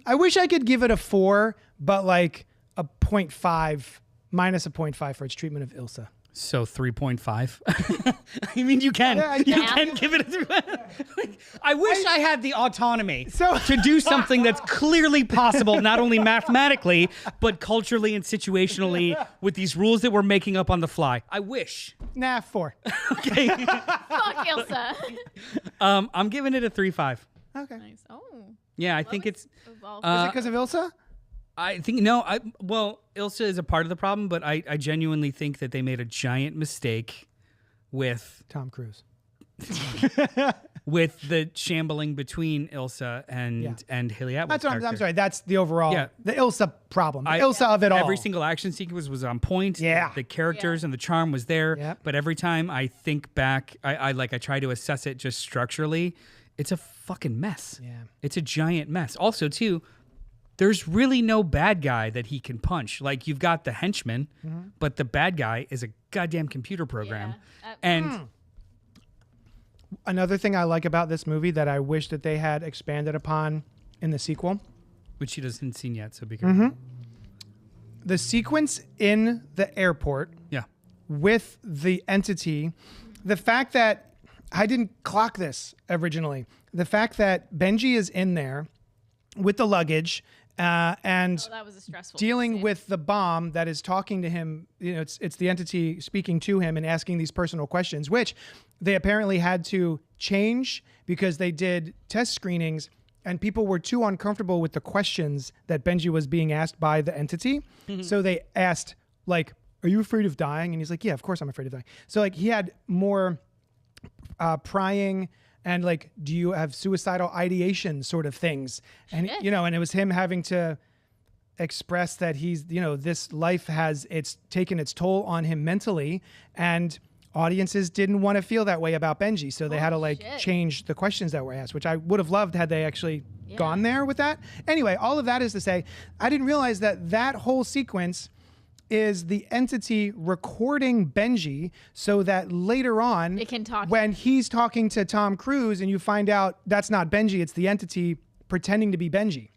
S1: I wish I could give it a 4, but like a 0.5 minus a 0.5 for its treatment of Ilsa.
S2: So 3.5. I mean, you can.
S1: Yeah,
S2: You can give it a 3. I wish I had the autonomy to do something that's clearly possible, not only mathematically, but culturally and situationally with these rules that we're making up on the fly. I wish.
S1: Nah, 4.
S2: Okay.
S3: Fuck Ilsa.
S2: I'm giving it a 3.5.
S1: Okay.
S3: Nice. Oh.
S2: Yeah, I think it's.
S1: Is it because of Ilsa?
S2: I think no. Well, Ilsa is a part of the problem, but I genuinely think that they made a giant mistake with
S1: Tom Cruise.
S2: with the shambling between Ilsa and Haley Atwell's
S1: That's what I'm
S2: character.
S1: sorry. That's the overall,
S2: Yeah.
S1: the Ilsa problem. The Ilsa of it all.
S2: Every single action sequence was on point.
S1: Yeah.
S2: The characters and the charm was there.
S1: Yep.
S2: But every time I think back, I try to assess it just structurally. It's a fucking mess.
S1: Yeah.
S2: It's a giant mess. Also, too, there's really no bad guy that he can punch. Like, you've got the henchman, but the bad guy is a goddamn computer program.
S3: Yeah.
S2: And
S1: Another thing I like about this movie that I wish that they had expanded upon in the sequel,
S2: which she doesn't seen yet, so be careful.
S1: the sequence in the airport
S2: Yeah.
S1: with the entity, the fact that I didn't clock this originally, the fact that Benji is in there with the luggage and
S3: That was a stressful
S1: dealing
S3: scene.
S1: with the bomb that is talking to him. You know, it's the entity speaking to him and asking these personal questions, which they apparently had to change because they did test screenings and people were too uncomfortable with the questions that Benji was being asked by the entity. So they asked, like, are you afraid of dying? And he's like, yeah, of course I'm afraid of dying. So like he had more prying and like, do you have suicidal ideation sort of things? And,
S3: Shit.
S1: you know, and it was him having to express that he's, you know, this life it's taken its toll on him mentally, and audiences didn't want to feel that way about Benji. So they had to like
S3: shit.
S1: change the questions that were asked, which I would have loved had they actually gone there with that. Anyway, all of that is to say, I didn't realize that whole sequence is the entity recording Benji so that later on
S3: It can talk.
S1: when he's talking to Tom Cruise and you find out that's not Benji, it's the entity pretending to be Benji,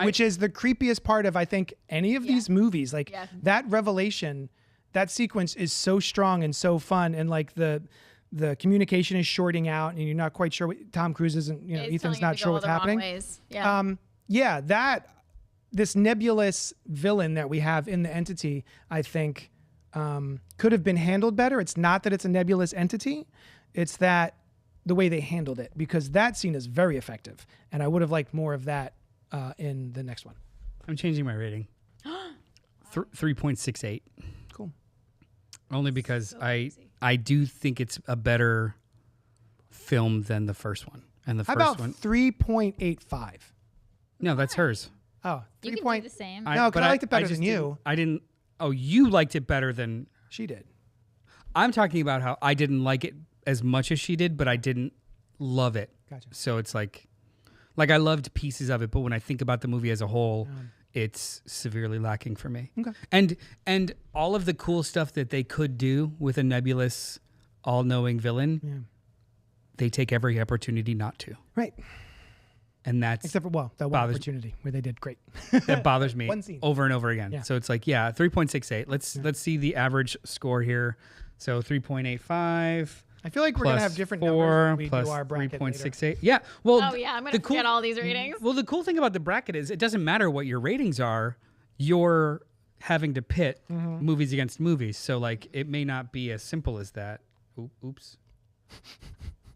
S1: which is the creepiest part of, I think, any of these movies. Like that revelation, that sequence is so strong and so fun. And like the communication is shorting out and you're not quite sure what Tom Cruise isn't, you know,
S3: It's
S1: Ethan's
S3: telling you
S1: not
S3: to
S1: sure
S3: go
S1: what's
S3: all the wrong
S1: happening.
S3: ways. Yeah.
S1: This nebulous villain that we have in the entity, I think, could have been handled better. It's not that it's a nebulous entity. It's that the way they handled it, because that scene is very effective. And I would have liked more of that in the next one.
S2: I'm changing my rating. 3.68.
S1: Cool.
S2: Only because I do think it's a better film than the first one. And the
S1: How
S2: first
S1: about
S2: one.
S1: 3.85?
S2: No, that's hers.
S1: Oh,
S3: You
S1: 3
S3: can
S1: point.
S3: do the same.
S1: No, 'cause
S2: but
S1: I liked it better
S2: just
S1: than you.
S2: didn't- I didn't. Oh, you liked it better than.
S1: She did.
S2: I'm talking about how I didn't like it as much as she did, but I didn't love it.
S1: Gotcha.
S2: So it's like I loved pieces of it, but when I think about the movie as a whole, it's severely lacking for me.
S1: Okay.
S2: And all of the cool stuff that they could do with a nebulous, all-knowing villain, they take every opportunity not to.
S1: Right.
S2: And that's
S1: Except for, well, that one
S2: bothers-
S1: opportunity where they did great.
S2: that bothers me
S1: One scene.
S2: over and over again.
S1: Yeah.
S2: So it's like, 3.68. Let's see the average score here. So 3.85.
S1: I feel like we're going to have different numbers when we
S2: plus
S1: do our bracket
S2: 3.68. Yeah. Well,
S3: Oh yeah, I'm gonna
S2: the cool,
S3: forget all these ratings.
S2: Well, the cool thing about the bracket is it doesn't matter what your ratings are. You're having to pit movies against movies. So like it may not be as simple as that. Oops.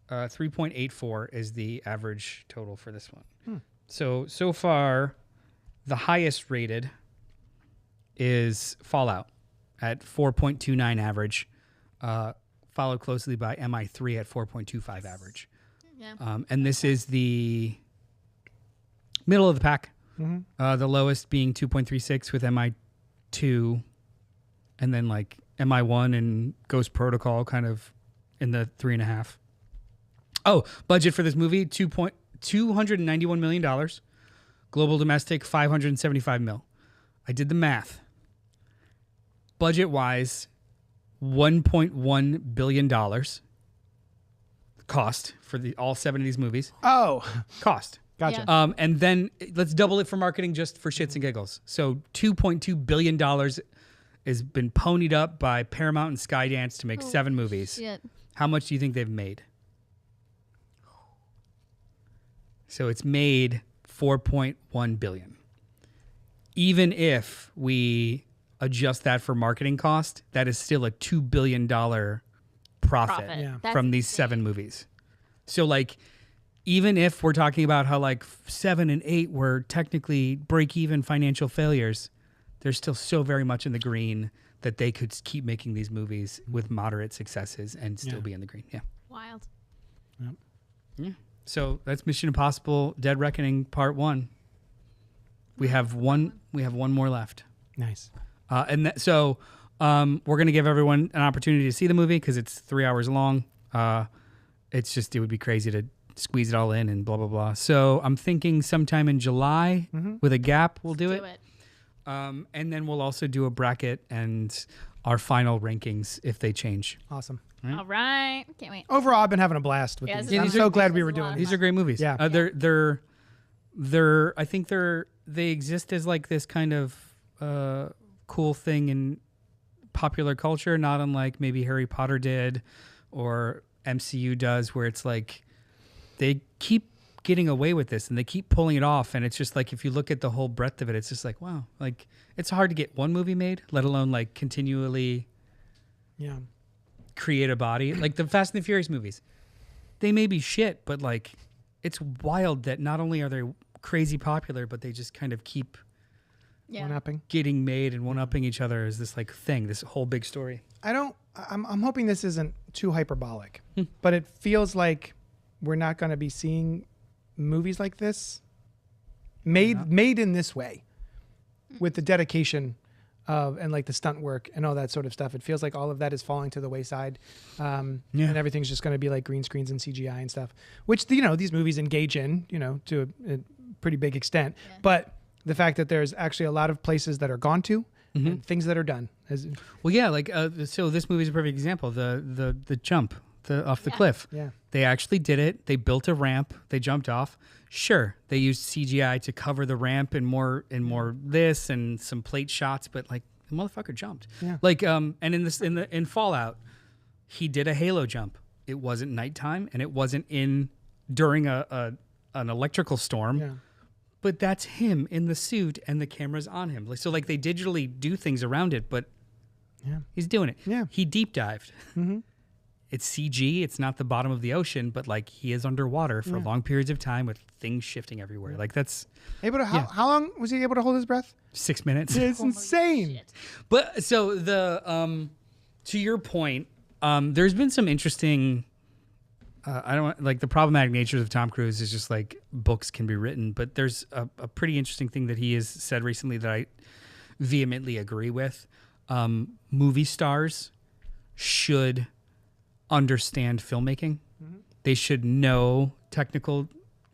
S2: 3.84 is the average total for this one. So far, the highest rated is Fallout at 4.29 average, followed closely by MI3 at 4.25 average.
S3: Yeah.
S2: And this is the middle of the pack. The lowest being 2.36 with MI2, and then like MI1 and Ghost Protocol kind of in the 3.5. Oh, budget for this movie, $291 million. Global domestic, $575 million. I did the math. Budget-wise, $1.1 billion cost for all 7 of these movies.
S1: Oh,
S2: Cost.
S1: Gotcha.
S3: Yeah.
S2: And then let's double it for marketing just for shits and giggles. So $2.2 billion has been ponied up by Paramount and Skydance to make 7 movies.
S3: Shit.
S2: How much do you think they've made? So it's made $4.1 billion. Even if we adjust that for marketing cost, that is still a $2 billion profit
S1: Yeah.
S3: That's
S2: from these 7 movies. So like, even if we're talking about how like 7 and 8 were technically break-even financial failures, they're still so very much in the green that they could keep making these movies with moderate successes and still be in the green. Yeah.
S3: Wild.
S2: Yeah. So that's Mission Impossible: Dead Reckoning Part 1. We have one more left.
S1: Nice.
S2: So we're going to give everyone an opportunity to see the movie because it's 3 hours long. It would be crazy to squeeze it all in and blah, blah, blah. So I'm thinking sometime in July with a gap, we'll do it. And then we'll also do a bracket and our final rankings if they change.
S1: Awesome.
S3: All right. Can't wait.
S1: Overall, I've been having a blast with
S3: Yeah,
S1: these.
S3: this is
S1: I'm
S3: awesome.
S1: so glad we
S3: This
S1: were
S3: is a lot
S1: doing
S3: of
S1: these.
S2: These are great movies.
S1: Yeah.
S2: I think they exist as like this kind of cool thing in popular culture, not unlike maybe Harry Potter did or MCU does, where it's like they keep getting away with this and they keep pulling it off. And it's just like, if you look at the whole breadth of it, it's just like, wow, like it's hard to get one movie made, let alone like continually create a body. Like the Fast and the Furious movies, they may be shit, but like it's wild that not only are they crazy popular, but they just kind of keep
S1: One-upping.
S2: getting made and one-upping each other as this like thing, this whole big story.
S1: I'm hoping this isn't too hyperbolic, but it feels like we're not going to be seeing movies like this made in this way with the dedication of and like the stunt work and all that sort of stuff. It feels like all of that is falling to the wayside, and everything's just going to be like green screens and CGI and stuff, which these movies engage in to a pretty big extent. But the fact that there's actually a lot of places that are gone to and things that are done.
S2: Well, yeah, like so this movie is a perfect example. The jump off the cliff.
S1: Yeah.
S2: They actually did it. They built a ramp. They jumped off. Sure, they used CGI to cover the ramp and more this and some plate shots, but like the motherfucker jumped.
S1: Yeah.
S2: Like and in Fallout, he did a halo jump. It wasn't nighttime and it wasn't during an electrical storm.
S1: Yeah.
S2: But that's him in the suit and the camera's on him. So like they digitally do things around it, but he's doing it.
S1: Yeah.
S2: He deep dived. It's CG. It's not the bottom of the ocean, but like he is underwater for long periods of time with things shifting everywhere. Like that's
S1: how long was he able to hold his breath?
S2: 6 minutes.
S1: It's insane.
S2: But so to your point, there's been some interesting. I don't like the problematic natures of Tom Cruise is just like books can be written, but there's a pretty interesting thing that he has said recently that I vehemently agree with. Movie stars should understand filmmaking. They should know technical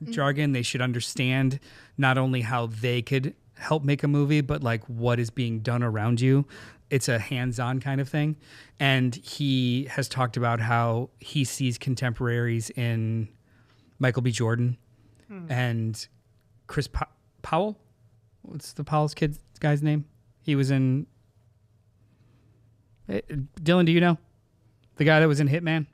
S2: jargon. They should understand not only how they could help make a movie, but like what is being done around you. It's a hands-on kind of thing. And he has talked about how he sees contemporaries in Michael B. Jordan and Chris Powell. What's the Powell's guy's name? He was in... Dylan, do you know? The guy that was in Hitman?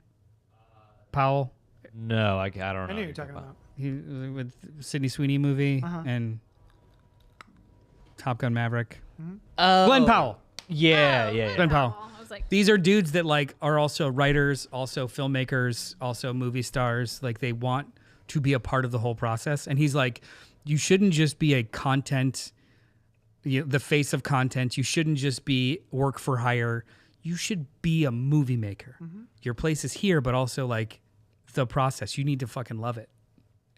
S2: Powell?
S4: No, I don't know.
S1: I knew you were talking about.
S2: He was with Sydney Sweeney movie and Top Gun Maverick. Glenn Powell.
S4: Yeah.
S2: Glenn Powell.
S3: I was like,
S2: These are dudes that like are also writers, also filmmakers, also movie stars. Like they want to be a part of the whole process. And he's like, you shouldn't just be a content, the face of content. You shouldn't just be work for hire. You should be a movie maker. Your place is here, but also like the process. You need to fucking love it.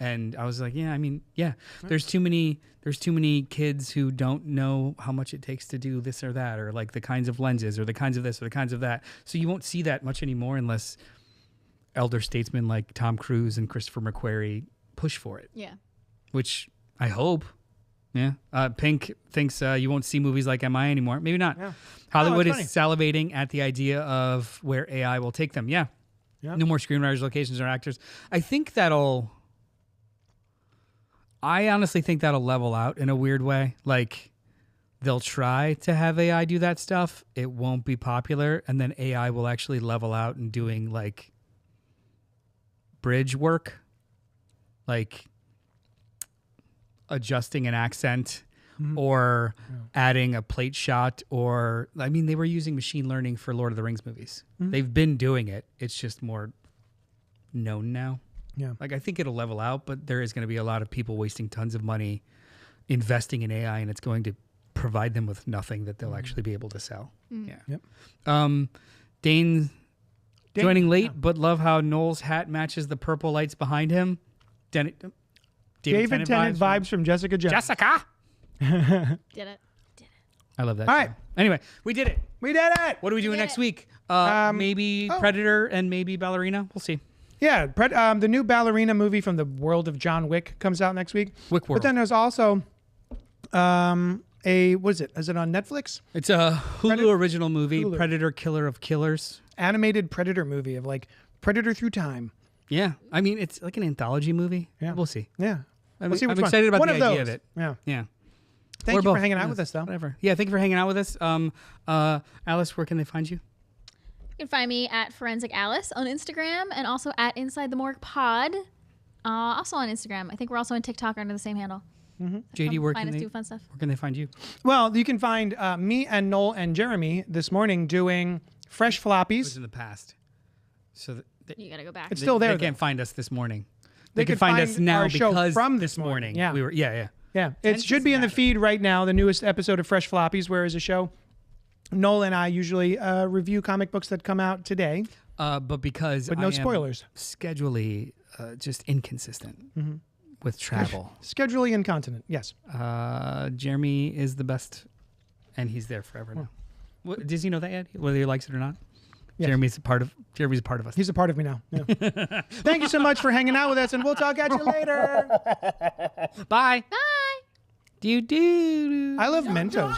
S2: And I was like, there's too many kids who don't know how much it takes to do this or that, or like the kinds of lenses or the kinds of this or the kinds of that. So you won't see that much anymore unless elder statesmen like Tom Cruise and Christopher McQuarrie push for it.
S3: yeah.
S2: Which I hope. Yeah. Pink thinks you won't see movies like MI anymore. Maybe not.
S1: Yeah.
S2: Hollywood is
S1: funny.
S2: salivating at the idea of where AI will take them. Yeah.
S1: Yep.
S2: No more screenwriters, locations, or actors. I think I honestly think that'll level out in a weird way. Like, they'll try to have AI do that stuff. It won't be popular. And then AI will actually level out and doing like bridge work, like adjusting an accent or adding a plate shot. Or, I mean, they were using machine learning for Lord of the Rings movies. They've been doing it. It's just more known now.
S1: Yeah.
S2: Like, I think it'll level out, but there is going to be a lot of people wasting tons of money investing in AI, and it's going to provide them with nothing that they'll actually be able to sell. Yeah.
S1: Yep.
S2: Dane joining late, but love how Noel's hat matches the purple lights behind him. David
S1: Tennant vibes from Jessica Jones.
S2: Jessica.
S3: Did it.
S2: I love that.
S1: All
S2: show.
S1: right.
S2: Anyway, we did it.
S1: We did it.
S2: What are we doing
S3: did
S2: next
S3: it.
S2: week? Maybe Predator and maybe Ballerina. We'll see.
S1: Yeah, the new Ballerina movie from the world of John Wick comes out next week.
S2: Wick World.
S1: But then there's also what is it? Is it on Netflix?
S2: It's a Hulu original movie,
S1: Hulu.
S2: Predator Killer of Killers.
S1: Animated Predator movie of like Predator through time.
S2: Yeah. I mean, it's like an anthology movie.
S1: Yeah.
S2: We'll see.
S1: Yeah.
S2: I'm
S1: see which
S2: excited about
S1: one
S2: the
S1: of
S2: idea
S1: those.
S2: of it.
S1: Yeah.
S2: Yeah.
S1: Thank
S2: Or
S1: you for
S2: both.
S1: hanging out
S2: Yes,
S1: with us, though.
S2: Whatever. Yeah, thank you for hanging out with us. Alice, where can they find you?
S3: You can find me at Forensic Alice on Instagram and also at Inside the Morgue Pod. Also on Instagram. I think we're also on TikTok under the same handle.
S2: JD, where
S3: Find
S2: can
S3: us,
S2: they
S3: do fun stuff.
S2: where can they find you?
S1: Well, you can find me and Noel and Jeremy this morning doing fresh
S2: It was
S1: floppies.
S2: in the past. So
S3: You gotta go back.
S1: It's still there.
S2: They
S1: though.
S2: can't find us this morning.
S1: They
S2: They can
S1: could
S2: find
S1: find
S2: us now
S1: our show
S2: because
S1: from
S2: this morning.
S1: Yeah.
S2: We were yeah.
S1: Yeah, it should be in the feed right now. The newest episode of Fresh Floppies, where is a show. Noel and I usually review comic books that come out today,
S2: But because
S1: but no
S2: I am
S1: spoilers.
S2: schedulally just inconsistent with travel.
S1: Schedulally incontinent. Yes.
S2: Jeremy is the best, and he's there forever now. Does he know that yet? Whether he likes it or not?
S1: Yes.
S2: Jeremy's a part of us.
S1: He's a part of me now. Yeah. Thank you so much for hanging out with us, and we'll talk at you later.
S2: Bye.
S3: Bye.
S2: Do.
S1: I love Mentos.